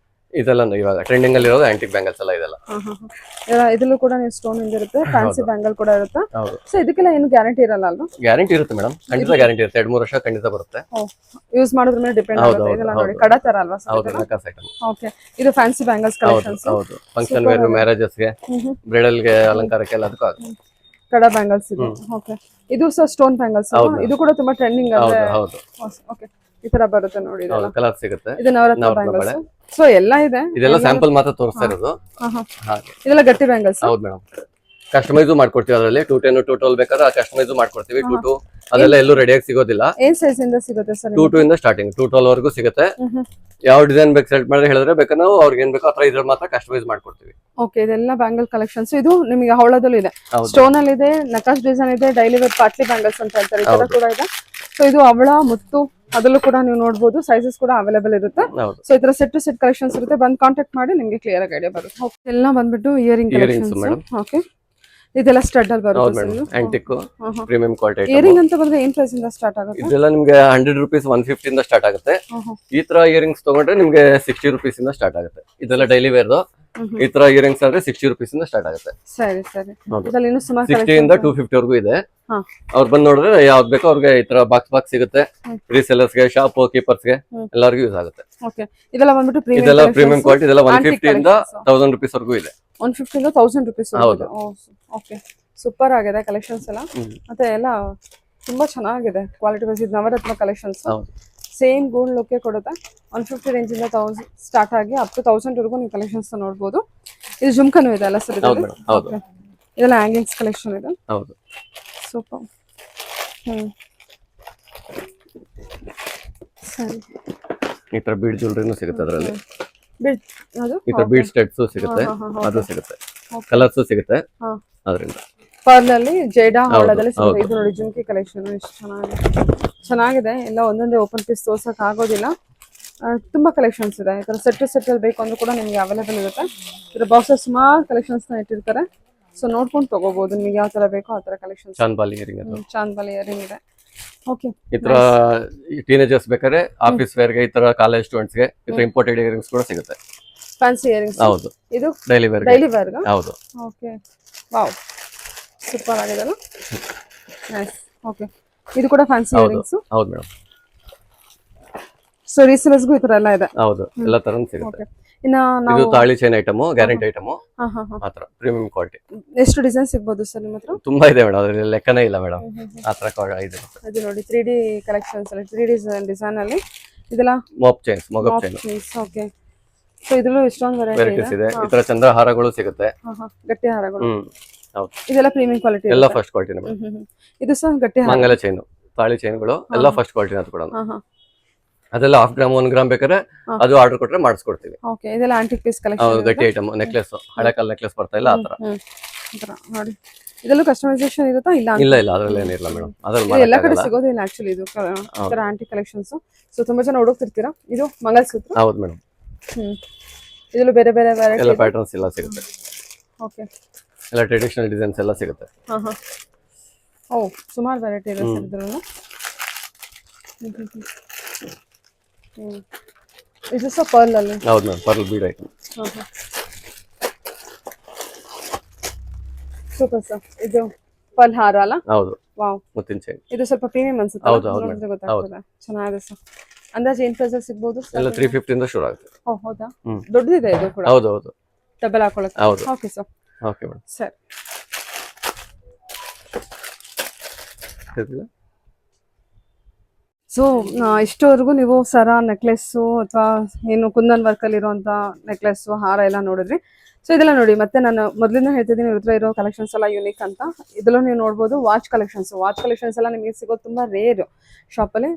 ಇದೆಲ್ಲ ಇವಾಗ ಟ್ರೆಂಡಿಂಗ್ ಅಲ್ಲಿ ಇರೋದು ಆಂಟಿಕ್ ಬ್ಯಾಂಗಲ್ಸ್ ಎಲ್ಲ. ಇದೆಲ್ಲ ಇದರಲ್ಲೂ ಕೂಡ ನೀವು ಸ್ಟೋನ್ ಇರುತ್ತೆ, ಫ್ಯಾನ್ಸಿ ಬ್ಯಾಂಗಲ್ ಕೂಡ ಇರುತ್ತೆ. ಸೊ ಇದಕ್ಕೆಲ್ಲ ಏನು ಗ್ಯಾರಂಟಿ ಇರಲ್ಲ ಅಲ್ವಾ? ಗ್ಯಾರಂಟಿ ಇರುತ್ತೆ ಮೇಡಮ್, ಖಂಡಿತ ಗ್ಯಾರಂಟಿ ಇರುತ್ತೆ. 2-3 ವರ್ಷ ಖಂಡಿತ ಬರುತ್ತೆ. ಯೂಸ್ ಮಾಡೋದ್ರ ಮೇಲೆ ಡಿಪೆಂಡ್ ಆಗುತ್ತೆ. ಇದೆಲ್ಲ ನೋಡಿ ಕಡ ತರ ಅಲ್ವಾ? ಓಕೆ ಇದು ಫ್ಯಾನ್ಸಿ ಬ್ಯಾಂಗಲ್ಸ್ ಕಲೆಕ್ಷನ್ಸ್. ಹೌದು, ಫಂಕ್ಷನ್ ವೇರ್, ಮ್ಯಾರೇಜಸ್ ಗೆ, ಬ್ರೈಡಲ್ ಗೆ, ಅಲಂಕಾರಕ್ಕೆ ಎಲ್ಲದಕ್ಕೂ ಆಗುತ್ತೆ. ಕಡ ಬ್ಯಾಂಗಲ್ಸ್ ಇದೆ. ಓಕೆ ಇದು ಸಹ ಸ್ಟೋನ್ ಬ್ಯಾಂಗಲ್ಸ್. ಇದು ಕೂಡ ತುಂಬಾ ಟ್ರೆಂಡಿಂಗ್ ಅಂದ್ರೆ. ಹೌದು. ಓಕೆ ಈ ತರ ಬರುತ್ತೆ ನೋಡಿ. ಇದೆಲ್ಲ ಕಲರ್ ಸಿಗುತ್ತೆ. ಇದು ನವರತ್ನ ಬ್ಯಾಂಗಲ್ಸ್. ಸೊ ಎಲ್ಲ ಇದೆ. ಇದೆಲ್ಲ ಸ್ಯಾಂಪಲ್ ಮಾತ್ರ ತೋರಿಸ್ತಾ ಇರೋದು. ಇದೆಲ್ಲ ಗಟ್ಟಿ ಬ್ಯಾಂಗಲ್ಸ್. ಹೌದು ಮೇಡಮ್. ಕಸ್ಟಮೈಸ್ ಮಾಡ್ಕೊಡ್ತೀವಿ. ಅದರಲ್ಲಿ 210, 212 ಬೇಕಾದ್ರೆ ಕಸ್ಟಮೈಸ್ ಮಾಡ್ಕೊಡ್ತೀವಿ. 22 ಅದೆಲ್ಲ ಎಲ್ಲೂ ರೆಡಿಯಾಗಿ ಸಿಗೋದಿಲ್ಲ. ಏನ್ ಸೈಜ್ ಇಂದ ಸಿಗುತ್ತೆ ಸರ್? 22 ಇಂದ ಸ್ಟಾರ್ಟಿಂಗ್ 212 ವರೆಗೂ ಸಿಗುತ್ತೆ. ಯಾವ ಡಿಸೈನ್ ಬೇಕು ಸೆಲೆಕ್ಟ್ ಮಾಡಿದ್ರೆ ಹೇಳಿದ್ರೆ ಬೇಕಾದ್ರೆ ನಾವು ಅವ್ರಿಗೆ ಏನ್ ಬೇಕೋ ಅತ್ರ ಇದ್ರಲ್ಲಿ ಮಾತ್ರ ಕಸ್ಟಮೈಸ್ ಮಾಡ್ಕೊಡ್ತೀವಿ. ಓಕೆ ಇದೆಲ್ಲ ಬ್ಯಾಂಗಲ್ ಕಲೆಕ್ಷನ್ಸ್. ಇದು ನಿಮಗೆ ಹವಳದಲ್ಲೂ ಇದೆ, ಸ್ಟೋನ್ ಅಲ್ಲಿ ಇದೆ, ನಕಾಶ್ ಡಿಸೈನ್ ಇದೆ, ಡೈಲಿ ವೇರ್ ಪಾಟ್ಲಿ ಬ್ಯಾಂಗಲ್ಸ್ ಅಂತ ಹೇಳ್ತಾರೆ, ಈ ತರ ಕೂಡ ಇದೆ. ಸೊ ಇದು ಹವಳ, ಮುತ್ತು ಅದರಲ್ಲೂ ಕೂಡ ನೀವು ನೋಡಬಹುದು. ಸೈಜಸ್ ಕೂಡ ಅವೈಲೇಬಲ್ ಇರುತ್ತೆ. ಸೊ ಈ ತರ ಸೆಟ್ ಟು ಸೆಟ್ ಕಲೆಕ್ಷನ್ಸ್ ಇರುತ್ತೆ. ಬಂದು ಕಾಂಟ್ಯಾಕ್ಟ್ ಮಾಡಿ ನಿಮಗೆ ಕ್ಲಿಯರ್ ಆಗಿ ಐಡಿಯಾ ಬರುತ್ತೆ. ಎಲ್ಲ ಬಂದ್ಬಿಟ್ಟು ಇಯರಿಂಗ್ ಕಲೆಕ್ಷನ್ಸ್. ಓಕೆ ಇದೆಲ್ಲ ಸ್ಟಡ್ ಅಲ್ಲಿ ಬರುತ್ತೆ. ಆಂಟಿಕ್ ಪ್ರೀಮಿಯಂ ಕ್ವಾಲಿಟಿ ಇಯರಿಂಗ್ ಅಂತ ಬಂದ್ರೆ ಏನ್ ಪ್ರೈಸ್ ಇಂದ ಸ್ಟಾರ್ಟ್ ಆಗುತ್ತೆ? ಇದೆಲ್ಲ ನಿಮಗೆ 100 rupees 150 ಇಂದ ಸ್ಟಾರ್ಟ್ ಆಗುತ್ತೆ. ಈ ತರ ಇಯರಿಂಗ್ಸ್ ತಗೊಂಡ್ರೆ ನಿಮಗೆ 60 rupees ಇಂದ ಸ್ಟಾರ್ಟ್ ಆಗುತ್ತೆ. ಇದೆಲ್ಲ ಡೈಲಿ ವೇರ್ದು. ಈ ತರ ಇಯರಿಂಗ್ಸ್ ಆದ್ರೆ 60 rupees ಇಂದ ಸ್ಟಾರ್ಟ್ ಆಗುತ್ತೆ. ಸರಿ ಸರಿ. ಇದರಲ್ಲಿ ಇನ್ನೂ ಸುಮಾರು 60 ಇಂದ 250 ವರೆಗೂ ಇದೆ. ಅವ್ರು ಬಂದ್ ನೋಡಿದ್ರೆ ಯಾವ್ದು ಬೇಕೋ ಅವ್ರಿಗೆ ಈ ತರ ಬಾಕ್ಸ್ ಸಿಗುತ್ತೆ. ರೀಸೆಲ್ಲರ್ಸ್ ಗೆ, ಶಾಪ್ ಕೀಪರ್ಸ್ ಗೆ ಎಲ್ಲರಿಗೂ ಯೂಸ್ ಆಗುತ್ತೆ. ಓಕೆ ಇದೆಲ್ಲ ಬಂದ್ಬಿಟ್ಟು ಇದೆಲ್ಲ ಪ್ರೀಮಿಯಂ ಕ್ವಾಲಿಟಿ. ಇದೆಲ್ಲ 150 ಇಂದ 1000 rupees ವರೆಗೂ ಇದೆ. 150 ಇಂದ 1000 rupees. ಹೌದು. ಓಕೆ ಸೂಪರ್ ಆಗಿದೆ ಕಲೆಕ್ಷನ್ಸ್ ಎಲ್ಲ. ಮತ್ತೆ ಎಲ್ಲ ತುಂಬಾ ಚೆನ್ನಾಗಿದೆ ಕ್ವಾಲಿಟಿ ವೈಸ್. ಇದು Navaratna collections. Same gold look ಕೊಡುತ್ತೆ. 150 ರೇಂಜ್ ಇಂದ 1000 ಸ್ಟಾರ್ಟ್ ಆಗಿ ಅಪ್ ಟು 1000 ವರೆಗೂ ನೀವು ಕಲೆಕ್ಷನ್ಸ್ ನೋಡಬಹುದು. ಇದು ಜುಮ್ಕನು ಇದೆ ಅಲ್ಲ ಸರ್? ಇದೆಲ್ಲ ಹ್ಯಾಂಗಿಂಗ್ಸ್ ಕಲೆಕ್ಷನ್ ಇದೆ. ಹೌದು. ಸೂಪರ್. ಸರಿ. ಈ ತರ ಬೀಡ್ ಜ್ಯುವೆಲರಿನೂ ಸಿಗುತ್ತೆ ಅದರಲ್ಲಿ. ಬಿಡ್ ಅದು ಈ ತರ ಬೀಡ್ ಸ್ಟೆಡ್ಸ್ ಸಿಗುತ್ತೆ, ಅದು ಸಿಗುತ್ತೆ, ಕಲರ್ಸ್ ಸಿಗುತ್ತೆ ಅದರಿಂದ. ಪರ್ಲ್ ಅಲ್ಲಿ ಜೇಡಾ ಹವಳದಲ್ಲಿ ಸಿಗುತ್ತೆ. ಇದು ನೋಡಿ ಜುಮ್ಕಿ ಕಲೆಕ್ಷನ್ ಎಷ್ಟು ಚೆನ್ನಾಗಿದೆ. ಎಲ್ಲ ಒಂದೊಂದೇ ಓಪನ್ ಪೀಸ್ ತೋರ್ಸಕ್ ಆಗೋದಿಲ್ಲ, ತುಂಬಾ ಕಲೆಕ್ಷನ್ಸ್ ಇದೆ. ಈ ತರ ಸೆಟ್ ಅಲ್ಲಿ ಬೇಕು ಅಂದ್ರೂ ಕೂಡ ನಿಮ್ಗೆ ಅವೈಲೇಬಲ್ ಇರುತ್ತೆ. ಇದರ ಬಾಕ್ಸಸ್ ಸುಮಾರು ಕಲೆಕ್ಷನ್ಸ್ ನ ಇಟ್ಟಿರ್ತಾರೆ. ಸೊ ನೋಡ್ಕೊಂಡು ತಗೋಬಹುದು ನಿಮ್ಗೆ ಯಾವ ತರ ಬೇಕೋ ಆ ತರ ಕಲೆಕ್ಷನ್ಸ್. ಚಾಂದ್ಬಾಲಿ ಇಯರಿಂಗ್ ಅದು, ಚಾಂದ್ಬಾಲಿ ಇಯರಿಂಗ್ ಇದೆ. ಓಕೆ, ಈ ತರ ಟೀನೇಜರ್ಸ್ ಬೇಕಾದ್ರೆ ಆಫೀಸ್ ವೇರ್ ಗೆ, ಈ ತರ ಕಾಲೇಜ್ ಸ್ಟೂಡೆಂಟ್ಸ್ ಗೆ ಈ ತರ ಇಂಪೋರ್ಟೆಡ್ ಇಯರಿಂಗ್ಸ್ ಕೂಡ ಸಿಗುತ್ತೆ. Fancy earrings. ಹೌದು, ಇದು ಡೈಲಿ ವೇರ್. ಹೌದು. ಓಕೆ, ವಾವ್, ಸೂಪರ್ ಆಗಿದೆ ಅಲ್ಲ. ನೈಸ್. ಓಕೆ, ಇದು ಕೂಡ ಫ್ಯಾನ್ಸಿ ಇಯರಿಂಗ್ಸ್. ಹೌದು ಮೇಡಮ್. ಸೊ ರೀಸೇಲರ್ಸ್ಗೂ ಈ ತರ ಎಲ್ಲ ಇದೆ. ಹೌದು, ಎಲ್ಲ ತರನು ಸಿಗುತ್ತೆ. ಇನ್ನ ನಾವು ಇದು ತಾಳಿ ಚೈನ್ ಐಟಮ್, ಗ್ಯಾರಂಟಿ ಐಟಮ್, ಆತರ ಪ್ರೀಮಿಯಂ ಕ್ವಾಲಿಟಿ. ಎಷ್ಟು ಡಿಸೈನ್ ಸಿಗಬಹುದು ಸರ್ ನಿಮ್ಮ ಹತ್ರ? ತುಂಬಾ ಇದೆ ಮೇಡಮ್, ಅದ್ರಲ್ಲಿ ಲೆಕ್ಕನೇ ಇಲ್ಲ ಮೇಡಮ್. ಆತರ ಇದೆ. ಅದು ನೋಡಿ 3D ಕಲೆಕ್ಷನ್ಸ್ ಅಲ್ಲಿ 3D ಡಿಸೈನ್ ಅಲ್ಲಿ ಇದೆಲ್ಲ ಮೊಪ್ ಚೈನ್ಸ್. ಓಕೆ, ಸೊ ಇದರಲ್ಲೂ ಎಷ್ಟೊಂದು ವೆರೈಟೀಸ್ ಇದೆ. ಈ ತರ ಚಂದ್ರ ಹಾರಗಳು ಸಿಗುತ್ತೆ, ಗಟ್ಟಿ ಹಾರಗಳು. ಹೌದು, ಇದೆಲ್ಲ ಪ್ರೀಮಿಯಂ ಕ್ವಾಲಿಟಿ, ಎಲ್ಲ ಫಸ್ಟ್ ಕ್ವಾಲಿಟಿ ಮೇಡಮ್. ಇದು ಸಹ ಗಟ್ಟಿ ಹಾರ, ಮಂಗಲ ಚೈನ್, ತಾಳಿ ಚೈನ್ಗಳು ಎಲ್ಲ ಫಸ್ಟ್ ಕ್ವಾಲಿಟಿ. ಅದು ಕೂಡ ಅದೆಲ್ಲ 1/2 ಗ್ರಾಮ್ 1 ಗ್ರಾಮ್ ಬೇಕಾದ್ರೆ ಅದು ಆರ್ಡರ್ ಕೊಟ್ರೆ ಮಾಡಿಸ್ಕೊಡ್ತೀವಿ. ಓಕೆ, ಇದೆಲ್ಲ ಆಂಟಿಕ್ ಪೀಸ್ ಕಲೆಕ್ಷನ್, ಗಟ್ಟಿ ಐಟಮ್, ನೆಕ್ಲೆಸ್, ಹಳೆ ಕಾಲ ನೆಕ್ಲೆಸ್ ಬರ್ತಾ ಇಲ್ಲ ಆತರ ನೋಡಿ. ಇದೆಲ್ಲೂ ಕಸ್ಟಮೈಸೇಷನ್ ಇರುತ್ತಾ? ಇಲ್ಲ ಅದ್ರಲ್ಲಿ ಏನಿಲ್ಲ ಮೇಡಮ್. ಅದ್ರಲ್ಲಿ ಎಲ್ಲ ಕಡೆ ಸಿಗೋದಿಲ್ಲ ಆಕ್ಚುಲಿ ಇದು ತರ ಆಂಟಿಕ್ ಕಲೆಕ್ಷನ್ಸ್. ಸೊ ತುಂಬಾ ಜನ ಹುಡುಕ್ತಿರ್ತೀರಾ. ಇದು ಮಂಗಲಸೂತ್ರ. ಹೌದು ಮೇಡಮ್. ಇದರಲ್ಲೂ ಬೇರೆ ಬೇರೆ ವೆರೈಟಿ ಎಲ್ಲ ಪ್ಯಾಟರ್ನ್ಸ್ ಎಲ್ಲ ಸಿಗುತ್ತೆ. ಓಕೆ, ಎಲ್ಲ ಟ್ರೆಡಿಷನಲ್ ಡಿಸೈನ್ಸ್ ಎಲ್ಲ ಸಿಗುತ್ತೆ. ಓ, ಸುಮಾರು ವೆರೈಟಿ ಇದೆ ಸರ್ ಇದರಲ್ಲೂ. ಇದು ಸಹ ಪರ್ಲ್ ಅಲ್ಲಿ. ಹೌದು ma'am, pearl bead item. Super sir. ಇದು ಪರ್ಲ್ ಹಾರ ಅಲ್ಲ? ಹೌದು, ವಾವ್, ಮುತ್ತಿನ ಚೈನ್. ಇದು ಸ್ವಲ್ಪ ಪ್ರೀಮಿಯಂ ಅನ್ಸುತ್ತೆ. ಹೌದು, ಗೊತ್ತಾಗ್ತದೆ. ಚೆನ್ನಾಗಿದೆ ಸರ್. ಅಂದಾಜು ಏನು ಪ್ರೈಸ್ ಸಿಗಬಹುದು? ಎಲ್ಲ 350 ಇಂದ ಶುರು ಆಗುತ್ತೆ. ಓ ಹೌದಾ, ದೊಡ್ಡದಿದೆ ಇದು ಕೂಡ. ಹೌದು, ಡಬಲ್ ಹಾಕೊಳ್ಳೋಕೆ. ಹೌದು. Okay sir. Okay madam. Sir, so ಇಷ್ಟವರೆಗೂ ನೀವು ಸರ, ನೆಕ್ಲೆಸ್ಸು ಅಥವಾ ಏನು ಕುಂದನ್ ವರ್ಕಲ್ಲಿ ಇರುವಂಥ ನೆಕ್ಲೆಸ್ಸು, ಹಾರ ಎಲ್ಲ ನೋಡಿದ್ರಿ. ಸೊ ಇದೆಲ್ಲ ನೋಡಿ, ಮತ್ತೆ ನಾನು ಮೊದಲಿಂದ ಹೇಳ್ತಿದ್ದೀನಿ ಇವ್ರ ಹತ್ರ ಇರೋ ಕಲೆಕ್ಷನ್ಸ್ ಎಲ್ಲ ಯೂನಿಕ್ ಅಂತ. ಇದೆಲ್ಲ ನೀವು ನೋಡ್ಬೋದು ವಾಚ್ ಕಲೆಕ್ಷನ್ಸ್ ಎಲ್ಲ ನಿಮಗೆ ಸಿಗೋದು ತುಂಬಾ ರೇರ್ ಶಾಪಲ್ಲಿ.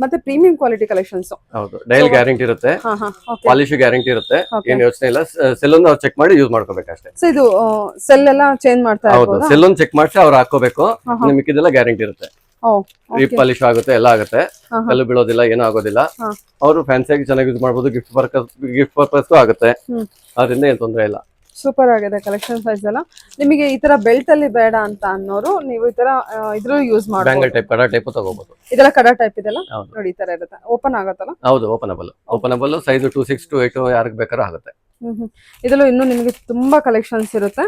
ಮತ್ತೆ ಪ್ರೀಮಿಯಂ ಕ್ವಾಲಿಟಿ ಕಲೆಕ್ಷನ್ಸ್. ಹೌದು, ಡೈಲಿ ಗ್ಯಾರಂಟಿ ಇರುತ್ತೆ, ಪಾಲಿಶ್ ಗ್ಯಾರಂಟಿ ಇರುತ್ತೆ, ಏನು ಯೋಚನೆ ಇಲ್ಲ. ಸೆಲ್ ಅನ್ನು ಚೆಕ್ ಮಾಡಿ ಯೂಸ್ ಮಾಡ್ಕೋಬೇಕು ಅಷ್ಟೇ. ಸೊ ಇದು ಸೆಲ್ ಎಲ್ಲ ಚೇಂಜ್ ಮಾಡ್ತಾ ಹೌದು, ಸೆಲ್ ಅನ್ನು ಚೆಕ್ ಮಾಡಿಸಿ ಅವ್ರು ಹಾಕೋಬೇಕು. ನಿಮಗೆ ಇದೆಲ್ಲ ಗ್ಯಾರಂಟಿ ಇರುತ್ತೆ. ರೀಪಾಲಿಶ್ ಆಗುತ್ತೆ, ಎಲ್ಲ ಆಗುತ್ತೆ, ಕಲ್ಲು ಬೀಳೋದಿಲ್ಲ, ಏನೂ ಆಗೋದಿಲ್ಲ. ಅವರು ಫ್ಯಾನ್ಸಿಯಾಗಿ ಚೆನ್ನಾಗಿ ಯೂಸ್ ಮಾಡಬಹುದು, ಗಿಫ್ಟ್ ಪರ್ಪಸ್ ಆಗುತ್ತೆ, ಅದರಿಂದ ಏನು ತೊಂದರೆ ಇಲ್ಲ. ಸೂಪರ್ ಆಗಿದೆ ಕಲೆಕ್ಷನ್ ಸೈಜ್ ಎಲ್ಲ. ನಿಮಗೆ ಈ ತರ ಬೆಲ್ಟ್ ಅಲ್ಲಿ ಬೇಡ ಅಂತ ಅನ್ನೋರು ನೀವು ಈ ತರ ಇದ್ರಲ್ಲೂ ಯೂಸ್ ಮಾಡಬಹುದು. ಬ್ಯಾಂಗಲ್ ಟೈಪ್, ಕಡ ಟೈಪ್ ತಗೋಬಹುದು. ಇದೆಲ್ಲ ಕಡ ಟೈಪ್ ಇದೆಲ್ಲ ನೋಡಿ, ಈ ತರ ಇರುತ್ತೆ. ಓಪನ್ ಆಗುತ್ತಲ್ಲ? ಹೌದು, ಓಪನಬಲ್ ಸೈಜ್ 2.6 to 8 ಯಾರಿಗೆ ಬೇಕಾದ್ರೂ ಆಗುತ್ತೆ. ಇದರಲ್ಲೂ ಇನ್ನೂ ನಿಮಗೆ ತುಂಬಾ ಕಲೆಕ್ಷನ್ಸ್ ಇರುತ್ತೆ.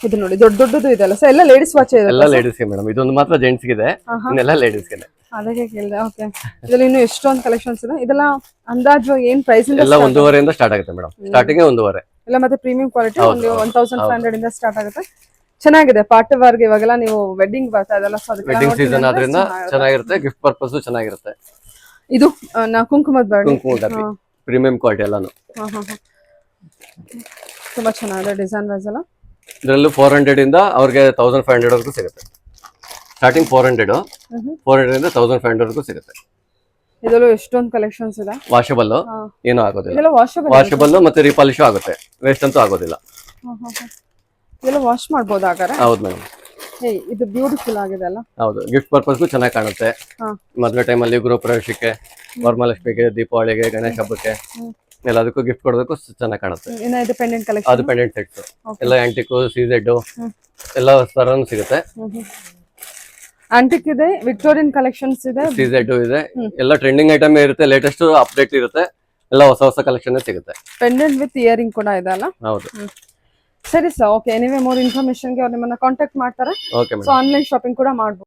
ಇದು ನೋಡಿ, ದೊಡ್ಡದು ಇದೆಲ್ಲ. ಸೊ ಎಲ್ಲ ಲೇಡೀಸ್ ವಾಚ್ ಇದೆ? ಎಲ್ಲ ಲೇಡೀಸ್ಗೆ ಮೇಡಮ್, ಇದೊಂದು ಮಾತ್ರ ಜೆಂಟ್ಸ್ಗೆ ಇದೆ, ಇನ್ನೆಲ್ಲ ಲೇಡೀಸ್ಗೆ. ಅದಕ್ಕೆ ಕೇಳಿದೆ. ಓಕೆ, ಇದರಲ್ಲಿ ಇನ್ನೂ ಎಷ್ಟೊಂದು ಕಲೆಕ್ಷನ್ಸ್ ಇದೆ. ಇದೆಲ್ಲ ಅಂದಾಜು ಏನ್ ಪ್ರೈಸ್ ಇಂದ? ಎಲ್ಲ 1.5 ಇಂದ ಸ್ಟಾರ್ಟ್ ಆಗುತ್ತೆ ಮೇಡಮ್, ಸ್ಟಾರ್ಟಿಂಗ್ 1.5. ಎಲ್ಲ ಮತ್ತೆ ಪ್ರೀಮಿಯಂ ಕ್ವಾಲಿಟಿ 1500 ಇಂದ ಸ್ಟಾರ್ಟ್ ಆಗುತ್ತೆ. ಚೆನ್ನಾಗಿದೆ. ಪಾರ್ಟಿ ವೇರ್ಗೆ ಇವಾಗೆಲ್ಲ ನೀವು ವೆಡ್ಡಿಂಗ್ ಬರ್ತಾ ಇದೆಲ್ಲ, ವೆಡ್ಡಿಂಗ್ ಸೀಸನ್ ಆದ್ರಿಂದ ಚೆನ್ನಾಗಿರುತ್ತೆ, ಗಿಫ್ಟ್ ಪರ್ಪಸ್ ಚೆನ್ನಾಗಿರುತ್ತೆ. ಇದು ಕುಂಕುಮದ ಡಬ್ಬಿ, ಪ್ರೀಮಿಯಂ ಕ್ವಾಲಿಟಿ ಎಲ್ಲಾನು. ತುಂಬಾ ಚೆನ್ನಾಗಿದೆ ಡಿಸೈನ್ ವೈಸ್ ಎಲ್ಲ. ಇದರಲ್ಲೂ 400 ಇಂದ ಅವ್ರಿಗೆ 1500 ವರೆಗೂ ಸಿಗುತ್ತೆ. ಸ್ಟಾರ್ಟಿಂಗ್ 400 ಇಂದ 1500 ವರೆಗೂ ಸಿಗುತ್ತೆ. ಇದರಲ್ಲೂ ಎಷ್ಟೊಂದು ಕಲೆಕ್ಷನ್ಸ್ ಇದೆ. ವಾಷಬಲ್, ಏನೂ ಆಗೋದಿಲ್ಲ. ಇದೆಲ್ಲ ವಾಷಬಲ್ ಮತ್ತೆ ರೀಪಾಲಿಶ್ ಆಗುತ್ತೆ, ವೇಸ್ಟ್ ಅಂತೂ ಆಗೋದಿಲ್ಲ. ಇದೆಲ್ಲ ವಾಶ್ ಮಾಡಬಹುದು ಹಾಗಾದ್ರೆ? ಹೌದು ಮೇಡಮ್. ಇದು ಬ್ಯೂಟಿಫುಲ್ ಆಗಿದೆ ಅಲ್ಲ? ಹೌದು, ಗಿಫ್ಟ್ ಪರ್ಪಸ್ಗೂ ಚೆನ್ನಾಗಿ ಕಾಣುತ್ತೆ. ಮದುವೆ ಟೈಮಲ್ಲಿ, ಗೃಹ ಪ್ರವೇಶಕ್ಕೆ, ವರಮಹಾಲಕ್ಷ್ಮಿಗೆ, ದೀಪಾವಳಿಗೆ, ಗಣೇಶ ಹಬ್ಬಕ್ಕೆ ಎಲ್ಲದಕ್ಕೂ ಗಿಫ್ಟ್ ಕೊಡೋದಕ್ಕೂ ಚೆನ್ನಾಗಿ ಕಾಣುತ್ತೆ. ಇದು ಪೆಂಡೆಂಟ್ ಕಲೆಕ್ಷನ್. ಅದು ಪೆಂಡೆಂಟ್ ಸೆಟ್ಸ್ ಎಲ್ಲ ಆಂಟಿಕ್, ಸಿಜೆಡ್ ಎಲ್ಲ ತರನು ಸಿಗುತ್ತೆ. ಆಂಟಿಕ್ ಇದೆ, ವಿಕ್ಟೋರಿಯನ್ ಕಲೆಕ್ಷನ್ಸ್ ಇದೆ, ಸಿಜೆಡ್ ಇದೆ, ಎಲ್ಲ ಟ್ರೆಂಡಿಂಗ್ ಐಟಮ್ ಇರುತ್ತೆ, ಲೇಟೆಸ್ಟ್ ಅಪ್ಡೇಟ್ ಇರುತ್ತೆ, ಎಲ್ಲ ಹೊಸ ಕಲೆಕ್ಷನ್ ಸಿಗುತ್ತೆ. ಪೆಂಡೆಂಟ್ ವಿತ್ ಇಯರಿಂಗ್ ಕೂಡ ಇದೆ ಅಲ್ಲ? ಹೌದು. ಸರಿ ಸರ್, ಓಕೆ. ಎನಿವೇ ಮೋರ್ ಇನ್ಫಾರ್ಮೇಶನ್ಗೆ ಅವ್ರು ನಿಮ್ಮನ್ನ ಕಾಂಟ್ಯಾಕ್ಟ್ ಮಾಡ್ತಾರೆ. ಸೊ ಆನ್ಲೈನ್ ಶಾಪಿಂಗ್ ಕೂಡ ಮಾಡ್ಬೋದು.